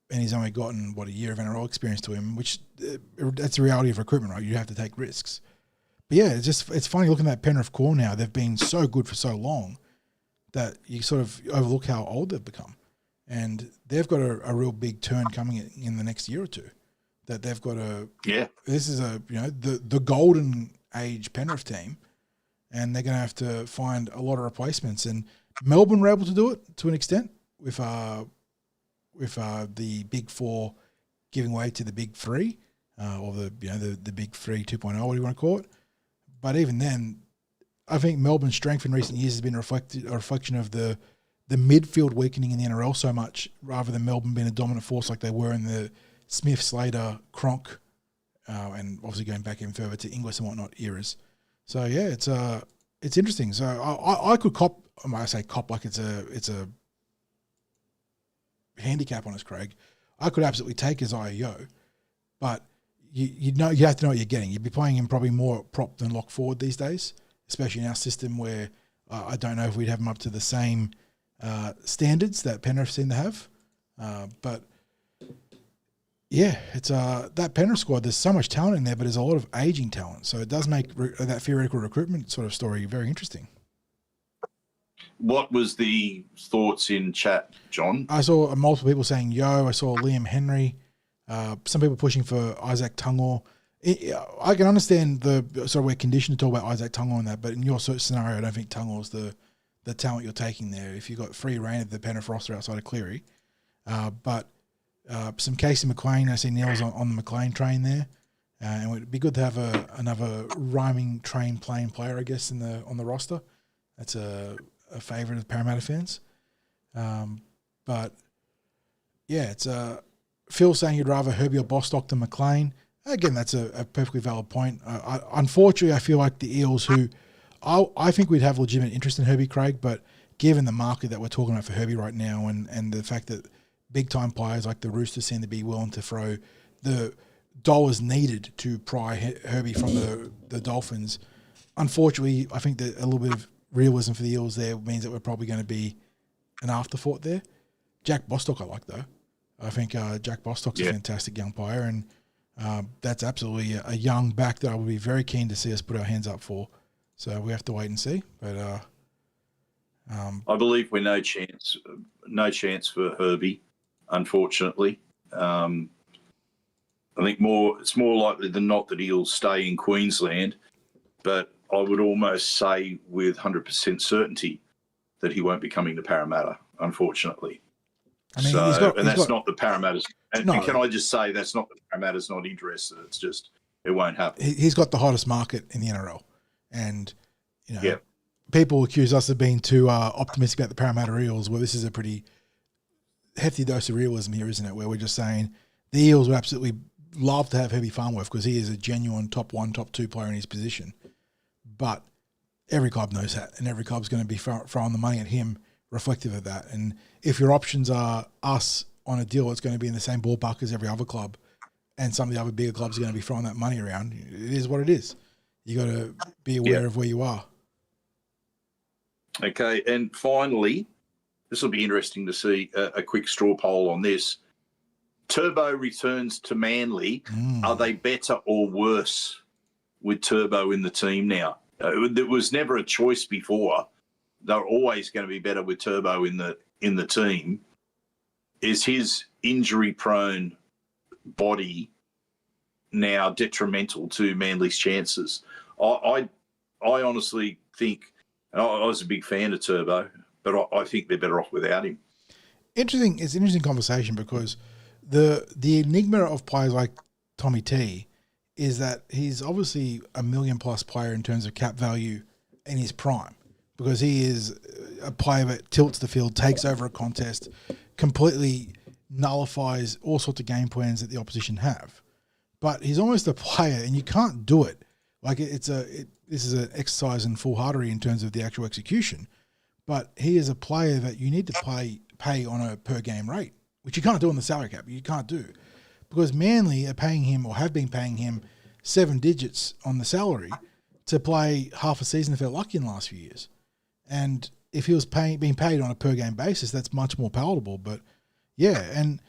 and he's only gotten a year of NRL experience to him, which that's the reality of recruitment, right? You have to take risks. But yeah, it's funny looking at Penrith core now. They've been so good for so long that you sort of overlook how old they've become, and they've got a real big turn coming in the next year or two. That they've got This is the golden age Penrith team, and they're going to have to find a lot of replacements. And Melbourne were able to do it to an extent with the big four giving way to the big three, or the big three 2.0, what do you want to call it? But even then, I think Melbourne's strength in recent years has been a reflection of the midfield weakening in the NRL so much, rather than Melbourne being a dominant force like they were in the Smith, Slater, Cronk, and obviously going back even further to Inglis and whatnot eras. So yeah, it's interesting. So I could cop. I say cop like it's a handicap on us, Craig. I could absolutely take his IEO, but you have to know what you're getting. You'd be playing him probably more prop than lock forward these days, especially in our system where I don't know if we'd have him up to the same standards that Penrith seem to have. But yeah, it's that Penrith squad. There's so much talent in there, but there's a lot of aging talent. So it does make that theoretical recruitment sort of story very interesting. What was the thoughts in chat, John? I saw multiple people saying yo. I saw Liam Henry. Some people pushing for Isaac Tungor. I can understand we're conditioned to talk about Isaac Tungor and that, but in your scenario, I don't think Tungor's the talent you're taking there. If you've got free reign of the Penrith roster outside of Cleary, but some Casey McLean. I see Neil's on the McLean train there, and it'd be good to have another rhyming train playing player, I guess, on the roster. That's a favourite of Parramatta fans. But yeah, it's Phil saying he'd rather Herbie or Bostock than McLean. Again, that's a perfectly valid point. Unfortunately, I feel like the Eels, who I think we'd have legitimate interest in Herbie, Craig, but given the market that we're talking about for Herbie right now, and the fact that big-time players like the Roosters seem to be willing to throw the dollars needed to pry Herbie from the Dolphins, unfortunately, I think that a little bit of realism for the Eels there means that we're probably going to be an afterthought there. Jack Bostock I like, though. I think Jack Bostock's a fantastic young player, and that's absolutely a young back that I would be very keen to see us put our hands up for. So we have to wait and see. But I believe we're no chance for Herbie, unfortunately. I think it's more likely than not that he'll stay in Queensland, but I would almost say with 100% certainty that he won't be coming to Parramatta, unfortunately. I mean, not the Parramatta's. And can I just say that's not the Parramatta's not interested. It's just it won't happen. He's got the hottest market in the NRL, and people accuse us of being too optimistic about the Parramatta Eels. Well, this is a pretty hefty dose of realism here, isn't it? Where we're just saying the Eels would absolutely love to have Herbie Farnworth because he is a genuine top 1, top 2 player in his position. But every club knows that, and every club's going to be throwing the money at him reflective of that. And if your options are us on a deal, it's going to be in the same ballpark as every other club, and some of the other bigger clubs are going to be throwing that money around. It is what it is. You got to be aware of where you are. Okay, and finally, this will be interesting to see a quick straw poll on this. Turbo returns to Manly. Are they better or worse with Turbo in the team now? There was never a choice before. They're always going to be better with Turbo in the team. Is his injury-prone body now detrimental to Manly's chances? I honestly think, and I was a big fan of Turbo, but I think they're better off without him. Interesting. It's an interesting conversation because the enigma of players like Tommy T is that he's obviously a $1 million+ player in terms of cap value in his prime, because he is a player that tilts the field, takes over a contest, completely nullifies all sorts of game plans that the opposition have. But he's almost a player, and you can't do it. Like this is an exercise in foolhardery in terms of the actual execution. But he is a player that you need to pay on a per game rate, which you can't do on the salary cap. You can't do, because Manly are paying him, or have been paying him, 7 digits on the salary to play half a season if they're lucky in the last few years. And if he was being paid on a per game basis, that's much more palatable. But yeah, and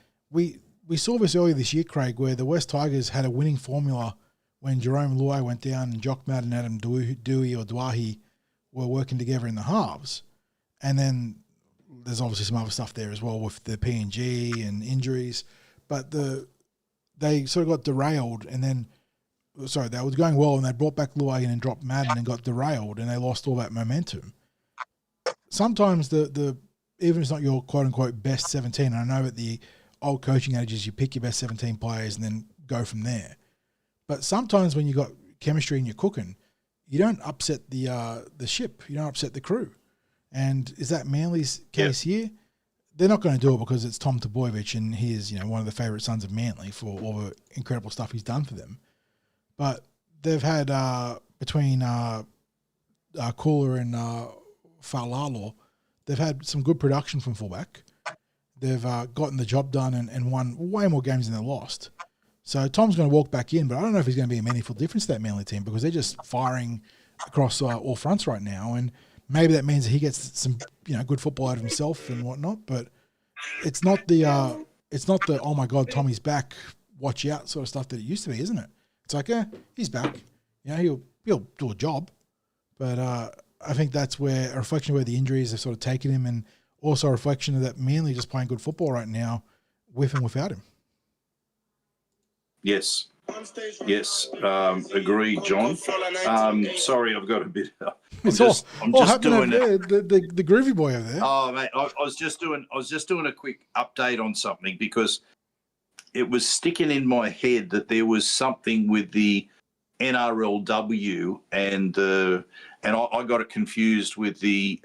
we saw this earlier this year, Craig, where the West Tigers had a winning formula when Jerome Luai went down and Jock Madden, Adam Dewey or Dwahi were working together in the halves. And then there's obviously some other stuff there as well with the PNG and injuries. But they sort of got derailed and then, they were going well and they brought back Luai and then dropped Madden and got derailed and they lost all that momentum. Sometimes even if it's not your quote-unquote best 17, and I know that the old coaching adage is you pick your best 17 players and then go from there. But sometimes when you got chemistry and you're cooking, you don't upset the ship. You don't upset the crew. And is that Manly's case here? They're not going to do it because it's Tom Trbojevic and he is, one of the favourite sons of Manly for all the incredible stuff he's done for them. But they've had between Cooler and Falalo, they've had some good production from fullback. They've gotten the job done and won way more games than they lost. So Tom's going to walk back in, but I don't know if he's going to be a meaningful difference to that Manly team because they're just firing across all fronts right now. And maybe that means that he gets some good football out of himself and whatnot. But it's not the oh my God, Tommy's back, watch out sort of stuff that it used to be, isn't it? It's like he's back, he'll do a job. But I think that's where a reflection of where the injuries have sort of taken him, and also a reflection of that Manly just playing good football right now, with and without him. Yes. Agreed, John. Sorry, I've got a bit. I'm just doing the groovy boy over there. Oh, mate, I was just doing a quick update on something because it was sticking in my head that there was something with the NRLW and I got it confused with the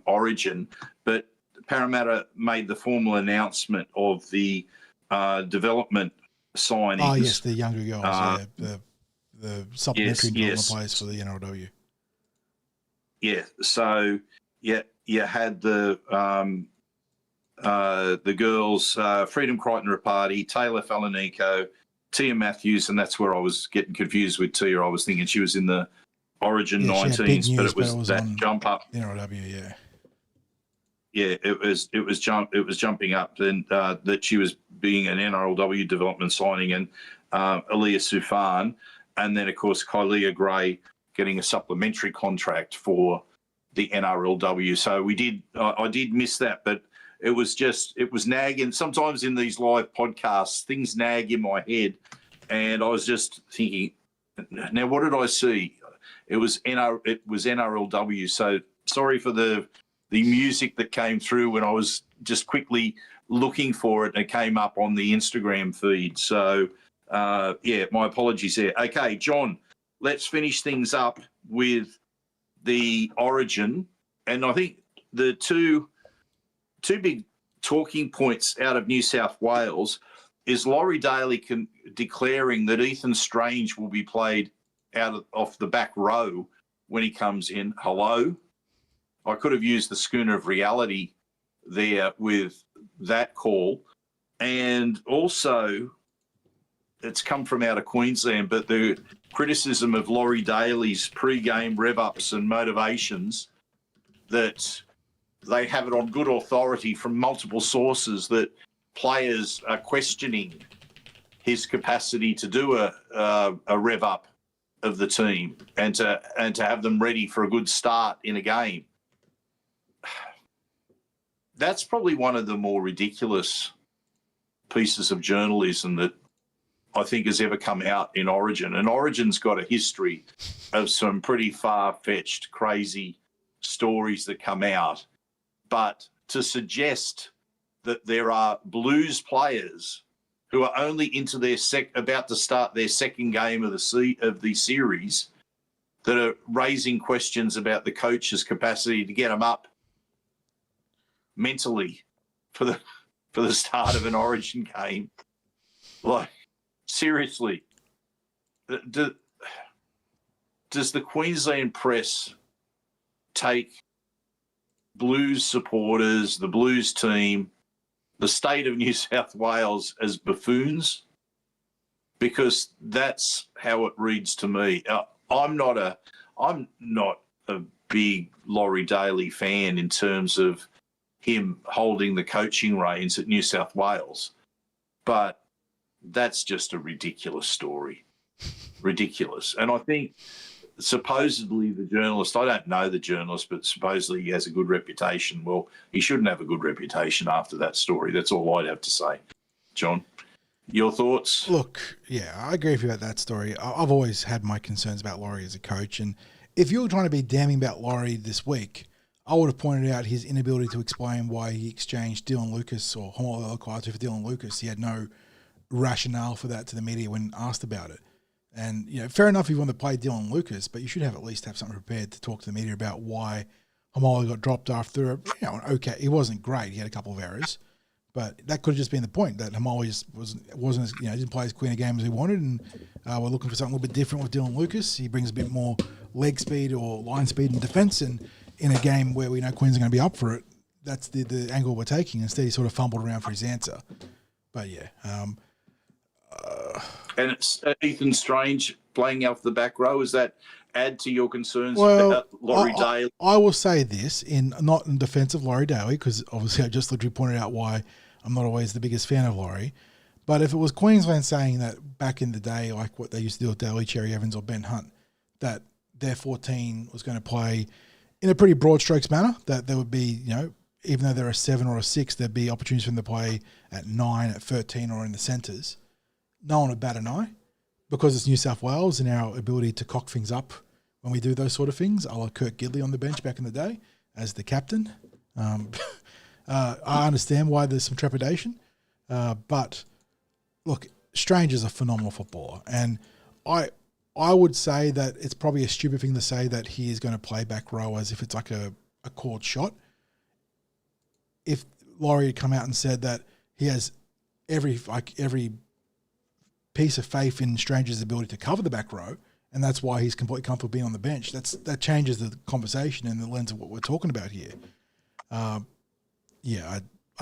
Origin, but Parramatta made the formal announcement of the development signings. Oh, yes, the younger girls, the supplementary development players for the NRLW. Yeah, so you had the girls, Freedom Crichton Rapati, Taylor Falanico, Tia Matthews, and that's where I was getting confused with Tia. I was thinking she was in the Origin 19s, but it was that jump up. NRLW, yeah. Yeah, it was jumping up, and that she was being an NRLW development signing, and Aaliyah Sufan, and then of course Kylia Gray getting a supplementary contract for the NRLW. So I did miss that, but it was nagging. Sometimes in these live podcasts, things nag in my head, and I was just thinking, now what did I see? It was NRLW. So sorry for the music that came through when I was just quickly looking for it and it came up on the Instagram feed. So, my apologies there. Okay, John, let's finish things up with the Origin. And I think the two big talking points out of New South Wales is Laurie Daly declaring that Ethan Strange will be played off the back row when he comes in. Hello? I could have used the schooner of reality there with that call. And also, it's come from out of Queensland, but the criticism of Laurie Daly's pre-game rev-ups and motivations, that they have it on good authority from multiple sources that players are questioning his capacity to do a rev-up of the team and to have them ready for a good start in a game. That's probably one of the more ridiculous pieces of journalism that I think has ever come out in Origin. And Origin's got a history of some pretty far-fetched, crazy stories that come out. But to suggest that there are Blues players who are only into their about to start their second game of the series that are raising questions about the coach's capacity to get them up mentally for the start of an Origin game. Like, seriously, does the Queensland press take Blues supporters, the Blues team, the state of New South Wales as buffoons? Because that's how it reads to me. I'm not a big Laurie Daly fan in terms of him holding the coaching reins at New South Wales. But That's just a ridiculous story. Ridiculous. And I think supposedly the journalist, I don't know the journalist, but supposedly he has a good reputation. Well, he shouldn't have a good reputation after that story. That's all I'd have to say. John, your thoughts? Look, yeah, I agree with you about that story. I've always had my concerns about Laurie as a coach. And if you were trying to be damning about Laurie this week, I would have pointed out his inability to explain why he exchanged Dylan Lucas or Homolo Eloquatu for Dylan Lucas. He had no rationale for that to the media when asked about it. And, fair enough if you want to play Dylan Lucas, but you should at least have something prepared to talk to the media about why Homolo got dropped after, he wasn't great. He had a couple of errors, but that could have just been the point, that Homolo wasn't as, didn't play as clean a game as he wanted, and we're looking for something a little bit different with Dylan Lucas. He brings a bit more leg speed or line speed in defence, and in a game where we know Queens are going to be up for it, that's the angle we're taking. Instead, he sort of fumbled around for his answer. But, yeah. And it's Ethan Strange playing off the back row. Does that add to your concerns about Laurie Daly? I will say this, not in defence of Laurie Daly, because obviously I just literally pointed out why I'm not always the biggest fan of Laurie. But if it was Queensland saying that back in the day, like what they used to do with Daly, Cherry Evans or Ben Hunt, that their 14 was going to play in a pretty broad strokes manner, that there would be, even though they're a 7 or a 6, there'd be opportunities for them to play at 9, at 13 or in the centres. No one would bat an eye, because it's New South Wales and our ability to cock things up when we do those sort of things, a la Kurt Gidley on the bench back in the day as the captain. I understand why there's some trepidation, but look, Strange is a phenomenal footballer, and I would say that it's probably a stupid thing to say that he is going to play back row as if it's like a called shot. If Laurie had come out and said that he has every piece of faith in Strange's ability to cover the back row, and that's why he's completely comfortable being on the bench, that changes the conversation in the lens of what we're talking about here. I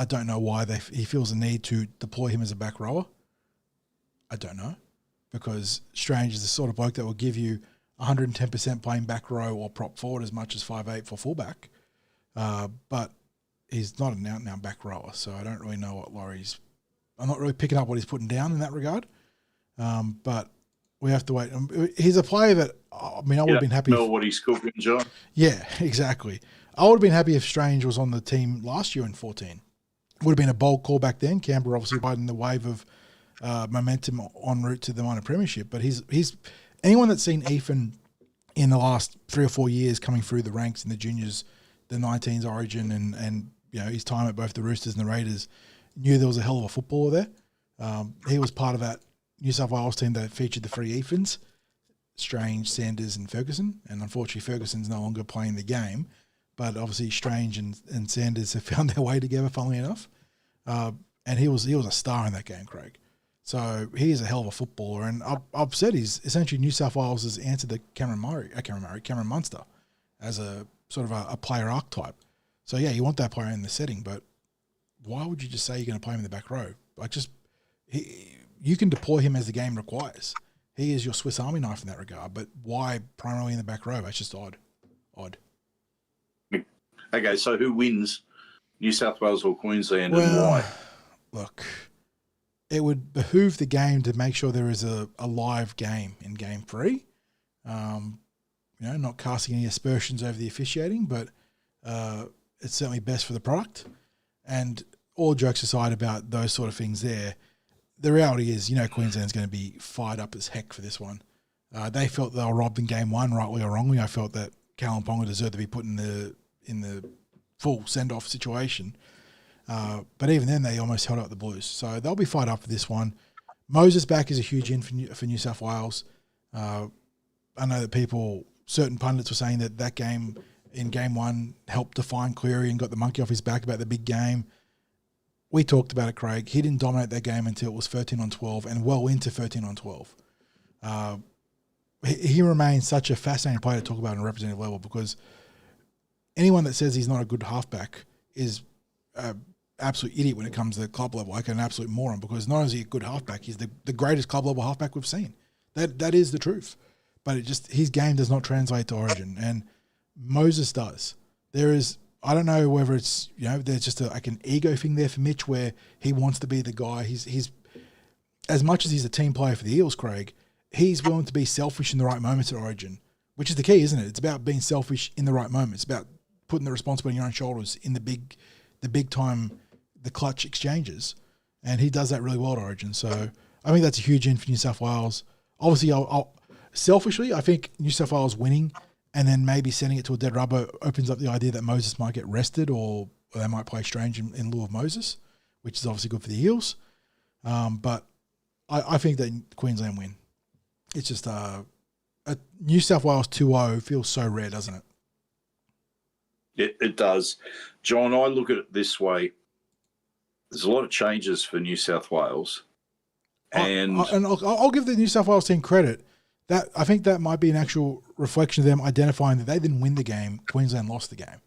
don't know why he feels the need to deploy him as a back rower. I don't know, because Strange is the sort of bloke that will give you 110% playing back row or prop forward as much as 5'8" for fullback, but he's not an out-and-out back rower, so I don't really know what I'm not really picking up what he's putting down in that regard. But we have to wait. He's a player that, I would have been happy. Know what he's cooking, John. Yeah, exactly. I would have been happy if Strange was on the team last year in 14. Would have been a bold call back then. Canberra obviously riding the wave of momentum en route to the minor premiership. But he's anyone that's seen Ethan in the last 3 or 4 years coming through the ranks in the juniors, the 19s origin, and his time at both the Roosters and the Raiders, knew there was a hell of a footballer there. He was part of that New South Wales team that featured the three Ethans, Strange, Sanders and Ferguson, and unfortunately Ferguson's no longer playing the game, but obviously Strange and Sanders have found their way together, funnily enough, and he was a star in that game, Craig. So he is a hell of a footballer, and I've said he's essentially New South Wales' answer to Cameron Munster as a sort of a player archetype. So yeah, you want that player in the setting, but why would you just say you're going to play him in the back row? You can deploy him as the game requires. He is your Swiss Army knife in that regard, but why primarily in the back row? That's just odd. Okay, so who wins, New South Wales or Queensland, and why? Look, it would behoove the game to make sure there is a live game in Game 3. Not casting any aspersions over the officiating, but it's certainly best for the product. And all jokes aside about those sort of things there, the reality is, Queensland's going to be fired up as heck for this one. They felt they were robbed in Game 1, rightly or wrongly. I felt that Callum Ponga deserved to be put in the full send-off situation. But even then, they almost held up the Blues. So they'll be fired up for this one. Moses back is a huge in for New South Wales. I know that certain pundits were saying that game in Game 1 helped define Cleary and got the monkey off his back about the big game. We talked about it, Craig. He didn't dominate that game until it was 13-12 and well into 13-12. He remains such a fascinating player to talk about on a representative level, because anyone that says he's not a good halfback is an absolute idiot when it comes to the club level, like an absolute moron, because not only is he a good halfback, he's the greatest club level halfback we've seen. That is the truth. But his game does not translate to Origin, and Moses does. I don't know whether it's, there's just an ego thing there for Mitch where he wants to be the guy. as much as he's a team player for the Eels, Craig, he's willing to be selfish in the right moments at Origin, which is the key, isn't it? It's about being selfish in the right moments. It's about putting the responsibility on your own shoulders in the big time, the clutch exchanges. And he does that really well at Origin. So I think that's a huge in for New South Wales. Obviously, selfishly, I think New South Wales winning and then maybe sending it to a dead rubber opens up the idea that Moses might get rested or they might play Strange in lieu of Moses, which is obviously good for the Eels. But I think that Queensland win. It's just a New South Wales 2-0 feels so rare, doesn't it? It does. John, I look at it this way. There's a lot of changes for New South Wales. And I'll give the New South Wales team credit. That I think that might be an actual reflection of them identifying that they didn't win the game, Queensland lost the game,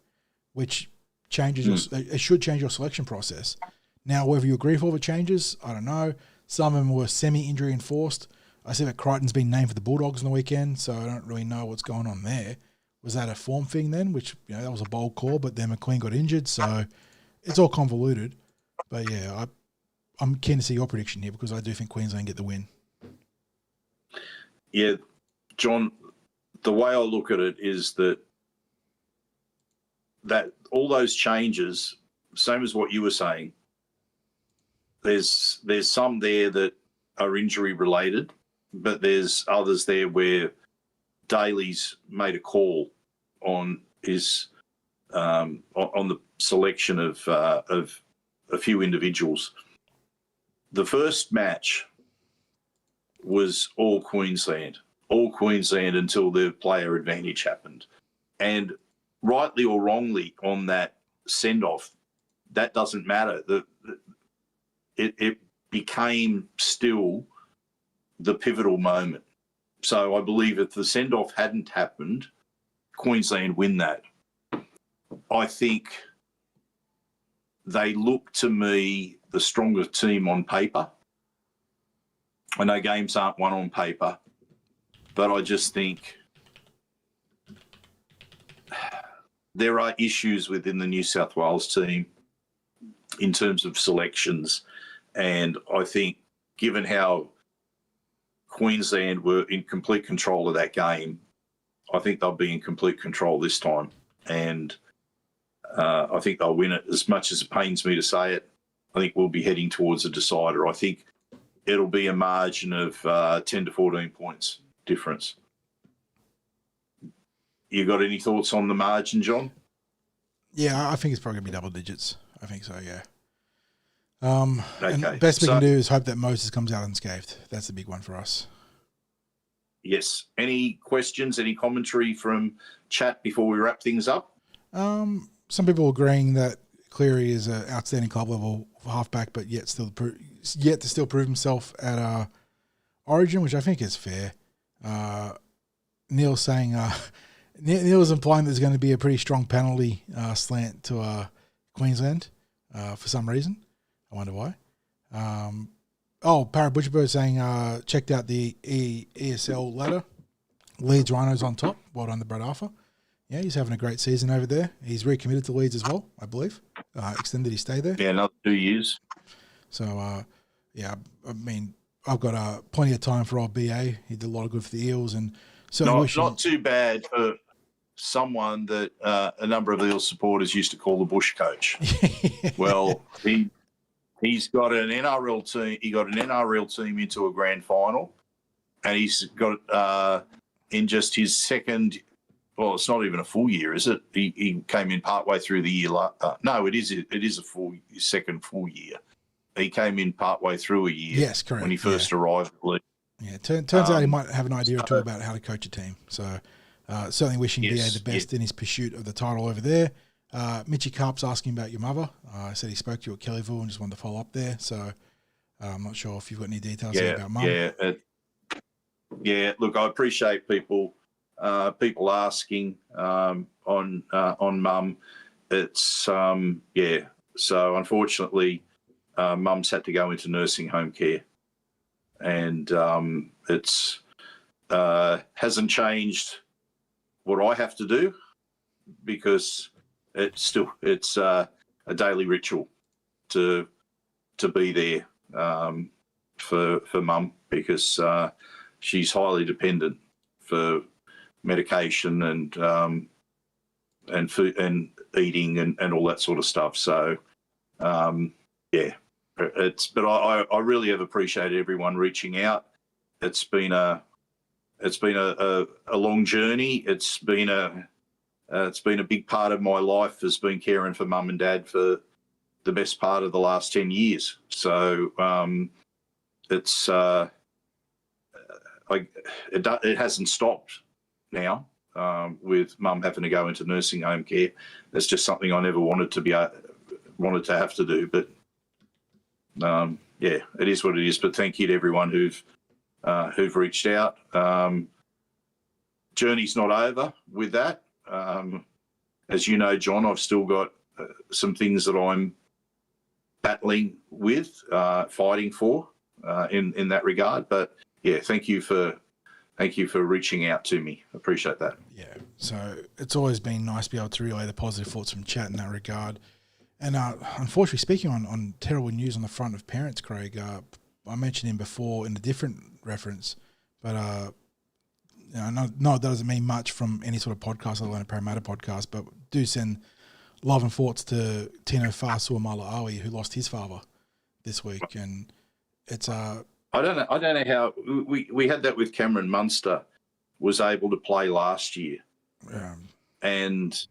which changes it should change your selection process. Now, whether you agree with all the changes, I don't know. Some of them were semi-injury enforced. I see that Crichton's been named for the Bulldogs on the weekend, so I don't really know what's going on there. Was that a form thing then? Which, that was a bold call, but then McLean got injured, so it's all convoluted. But yeah, I'm keen to see your prediction here because I do think Queensland get the win. Yeah, John, the way I look at it is that all those changes, same as what you were saying, there's some there that are injury related, but there's others there where Daly's made a call on his on the selection of a few individuals. The first match was all Queensland until the player advantage happened. And rightly or wrongly on that send-off, that doesn't matter. It became still the pivotal moment. So I believe if the send-off hadn't happened, Queensland win that. I think they look to me the stronger team on paper. I know games aren't won on paper, but I just think there are issues within the New South Wales team in terms of selections. And I think given how Queensland were in complete control of that game, I think they'll be in complete control this time. And I think they'll win it. As much as it pains me to say it, I think we'll be heading towards a decider. I think it'll be a margin of 10 to 14 points difference. You got any thoughts on the margin, John? Yeah, I think it's probably going to be double digits. I think so, yeah. Okay. And the best we can do is hope that Moses comes out unscathed. That's the big one for us. Yes. Any questions, any commentary from chat before we wrap things up? Some people agreeing that Cleary is an outstanding club level halfback, but yet to still prove himself at Origin, which I think is fair. Neil's saying Neil's implying there's going to be a pretty strong penalty slant to Queensland for some reason. I wonder why. Parrot Butcherbird saying checked out the ESL ladder. Leeds Rhinos on top. Well done to Brad Arthur. Yeah, he's having a great season over there. He's recommitted to Leeds as well, I believe. Extended his stay there. Yeah, another 2 years. So, yeah, I mean, I've got plenty of time for old BA. He did a lot of good for the Eels. And so not too bad for someone that a number of Eels supporters used to call the Bush coach. Well, he's got an NRL team. He got an NRL team into a grand final, and he's got in just his second. Well, it's not even a full year, is it? He came in partway through the year. No, it is a second full year. He came in partway through a year. Yes, correct. When he first arrived. Yeah, turns out he might have an idea or two about how to coach a team. So certainly wishing BA the best in his pursuit of the title over there. Mitchy Carp's asking about your mother. I said he spoke to you at Kellyville and just wanted to follow up there. So I'm not sure if you've got any details about mum. Yeah. Look, I appreciate people asking on mum. It's So unfortunately, mum's had to go into nursing home care, and it's hasn't changed what I have to do because it's a daily ritual to be there. for Mum, because she's highly dependent for medication and food and eating and all that sort of stuff. So yeah, but I really have appreciated everyone reaching out. It's been a long journey. It's been a big part of my life, has been caring for Mum and Dad for the best part of the last 10 years. So it hasn't stopped now, with Mum having to go into nursing home care. It's just something I never wanted to have to do. But yeah, it is what it is. But thank you to everyone who've reached out. Journey's not over with that. As you know, John, I've still got some things that I'm battling with, fighting for in that regard. But yeah, thank you for reaching out to me. Appreciate that. Yeah, so it's always been nice to be able to relay the positive thoughts from chat in that regard. And unfortunately, speaking on terrible news on the front of parents, Craig, I mentioned him before in a different reference, but no, that doesn't mean much from any sort of podcast, let alone a Parramatta podcast, but do send love and thoughts to Tino Fa'asuamala-Awi, who lost his father this week. And it's I don't know how we had that with Cameron Munster, was able to play last year. And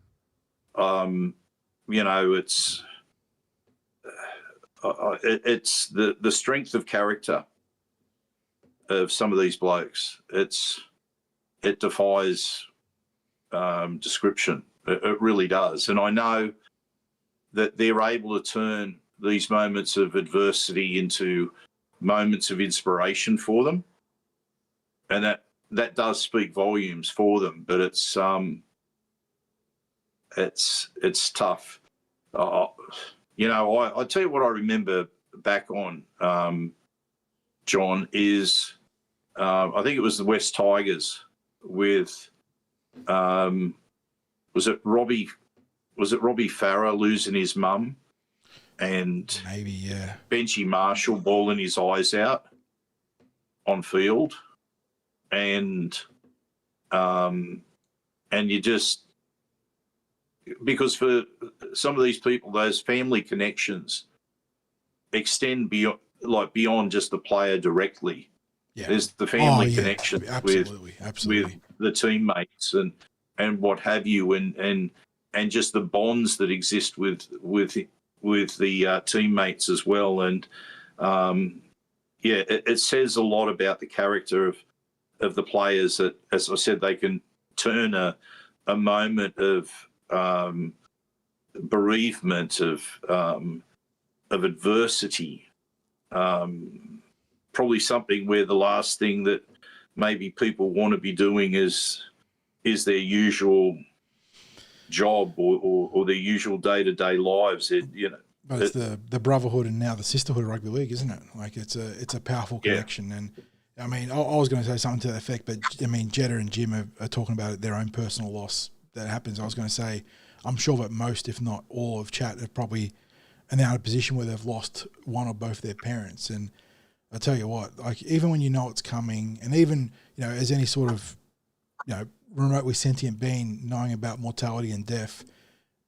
you know, it's the strength of character of some of these blokes. It defies description. It really does. And I know that they're able to turn these moments of adversity into moments of inspiration for them, and that does speak volumes for them. But it's tough. You know, I tell you what I remember back on, John, is I think it was the West Tigers with was it Robbie Farah losing his mum, and maybe, yeah, Benji Marshall bawling his eyes out on field, and you just, because for some of these people, those family connections extend beyond just the player directly. yeah. There's the family yeah, connection absolutely. with the teammates and what have you, and just the bonds that exist with the teammates as well. And yeah, it says a lot about the character of the players, that, as I said, they can turn a moment of bereavement, of adversity, probably something where the last thing that maybe people want to be doing is their usual job or their usual day-to-day lives. But it's the brotherhood and now the sisterhood of rugby league, isn't it? Like it's a powerful connection. And I mean, I was going to say something to that effect, but I mean, Jetta and Jim are talking about their own personal loss that happens. I was going to say, I'm sure that most, if not all, of chat have probably are now in a position where they've lost one or both their parents. And I tell you what, like, even when you know it's coming, and even, you know, as any sort of, you know, remotely sentient being, knowing about mortality and death,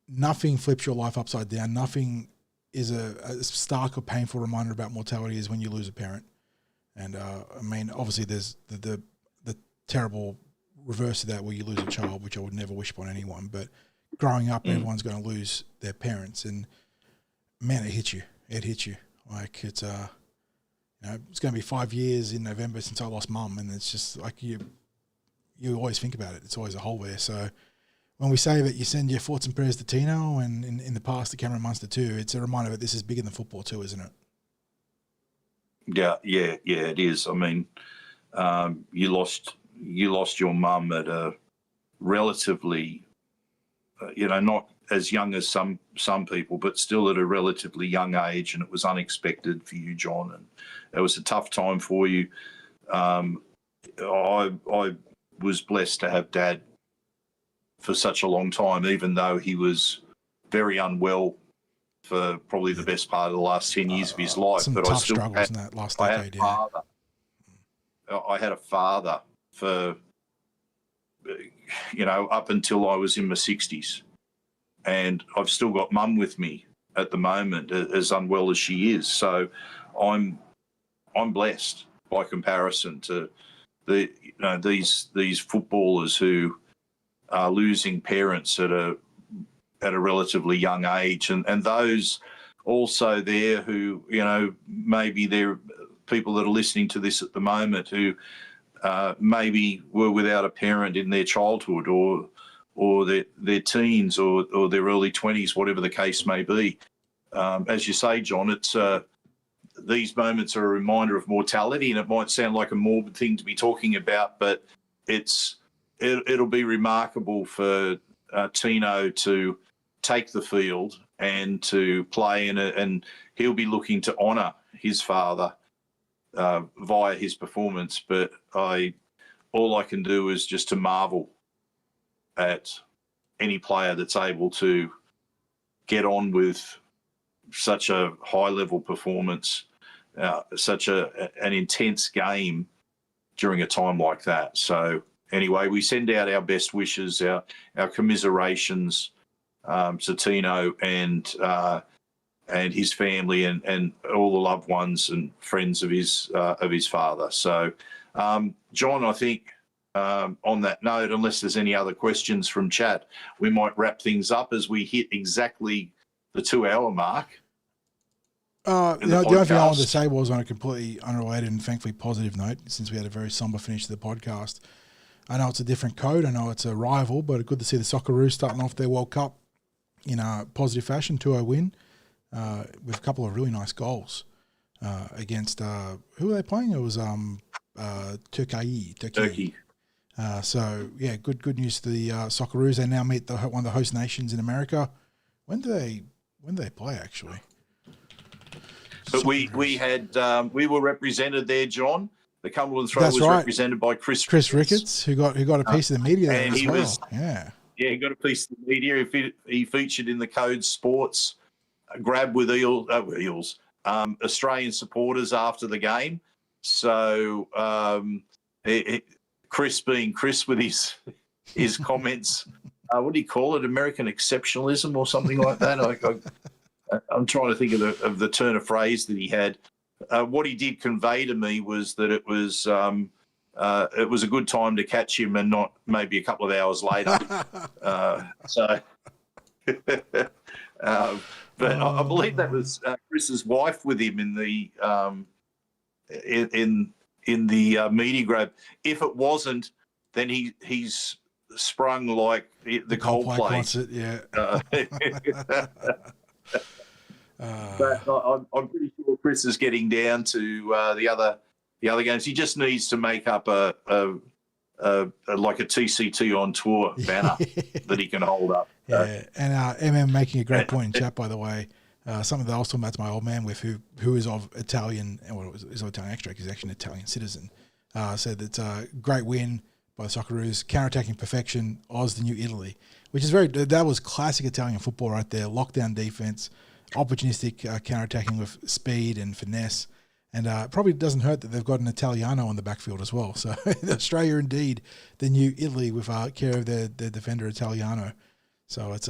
nothing flips your life upside down. Nothing is a stark or painful reminder about mortality as when you lose a parent. And I mean, obviously there's the terrible reverse of that, where you lose a child, which I would never wish upon anyone. But growing up, everyone's going to lose their parents, and man, it hits you. It hits you. Like, it's you know, it's going to be 5 years in November since I lost Mum, and it's just like you always think about it. It's always a hole there. So when we say that you send your thoughts and prayers to Tino, and in the past to Cameron Munster too, it's a reminder that this is bigger than football too, isn't it? Yeah, it is. I mean, you lost your mum at a relatively, you know, not as young as some people, but still at a relatively young age, and it was unexpected for you, John, and it was a tough time for you. I was blessed to have Dad for such a long time, even though he was very unwell for probably the best part of the last 10 years of his life. Some but tough I still struggles in that last decade. I had a father for, up until I was in my 60s. And I've still got mum with me at the moment, as unwell as she is. So I'm blessed by comparison to these footballers who are losing parents at a relatively young age, and those also there who, maybe they're people that are listening to this at the moment who maybe were without a parent in their childhood or their teens or their early 20s, whatever the case may be. As you say, John, it's these moments are a reminder of mortality, and it might sound like a morbid thing to be talking about, but it'll be remarkable for Tino to take the field and to play, and he'll be looking to honour his father via his performance. But all I can do is just to marvel at any player that's able to get on with such a high-level performance, such an intense game during a time like that. So anyway, we send out our best wishes, our commiserations to Tino and his family and all the loved ones and friends of his father. So, John, I think on that note, unless there's any other questions from chat, we might wrap things up as we hit exactly the 2-hour mark. The only thing I wanted to say was, on a completely unrelated and thankfully positive note, since we had a very somber finish to the podcast, I know it's a different code, I know it's a rival, but good to see the Socceroos starting off their World Cup in a positive fashion, 2-0 win, with a couple of really nice goals against, who were they playing? It was Turkey. So, yeah, good news to the Socceroos. They now meet one of the host nations in America. When do they play, actually? But we were represented there, John. The Cumberland throw was represented by Chris Ricketts, who got a piece of the media there as well. He got a piece of the media. He featured in the Code Sports grab with Eels, Australian supporters after the game. So Chris being Chris with his comments, what do you call it? American exceptionalism or something like that. I'm trying to think of the turn of phrase that he had. What he did convey to me was that it was a good time to catch him and not maybe a couple of hours later. But I believe that was Chris's wife with him in the media grab. If it wasn't, then he's sprung like the Coldplay concert, yeah. But I'm pretty sure Chris is getting down to the other games. He just needs to make up a like a TCT on tour banner that he can hold up. Yeah, and MM making a great point in chat, by the way. Something that I was talking about to my old man with, who is of Italian, well, is of Italian extract, he's actually an Italian citizen. Said that great win by the Socceroos, counter-attacking perfection, Oz the new Italy, which is that was classic Italian football right there. Lockdown defense, opportunistic counter-attacking with speed and finesse, and probably doesn't hurt that they've got an Italiano on the backfield as well. So Australia indeed the new Italy with care of their defender Italiano. So it's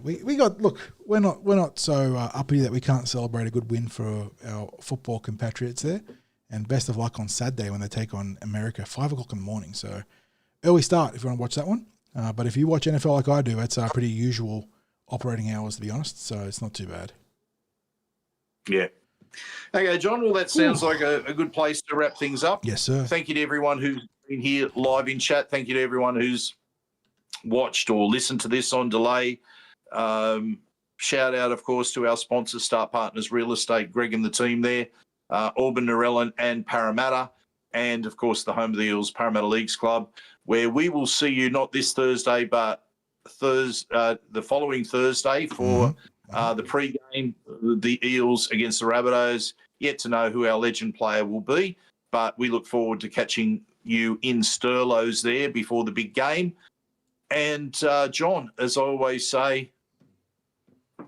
we got, look, we're not so uppity that we can't celebrate a good win for our football compatriots there, and best of luck on Saturday when they take on America, 5 o'clock in the morning. So early start if you want to watch that one. But if you watch NFL like I do, it's pretty usual operating hours, to be honest, so it's not too bad. Yeah. Okay, John, well, that sounds like a good place to wrap things up. Yes, sir. Thank you to everyone who's been here live in chat. Thank you to everyone who's watched or listened to this on delay. Shout out, of course, to our sponsors, Start Partners Real Estate, Greg and the team there, Auburn, Narellan and Parramatta, and, of course, the home of the Eels, Parramatta Leagues Club, where we will see you not this Thursday, but the following Thursday for the pre-game, the Eels against the Rabbitohs. Yet to know who our legend player will be, but we look forward to catching you in Sturlos there before the big game. And, John, as I always say,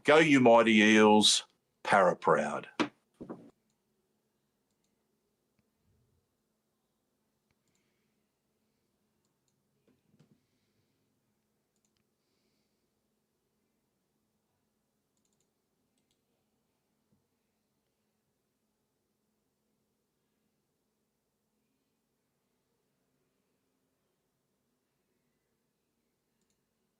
Go you mighty Eels, para proud.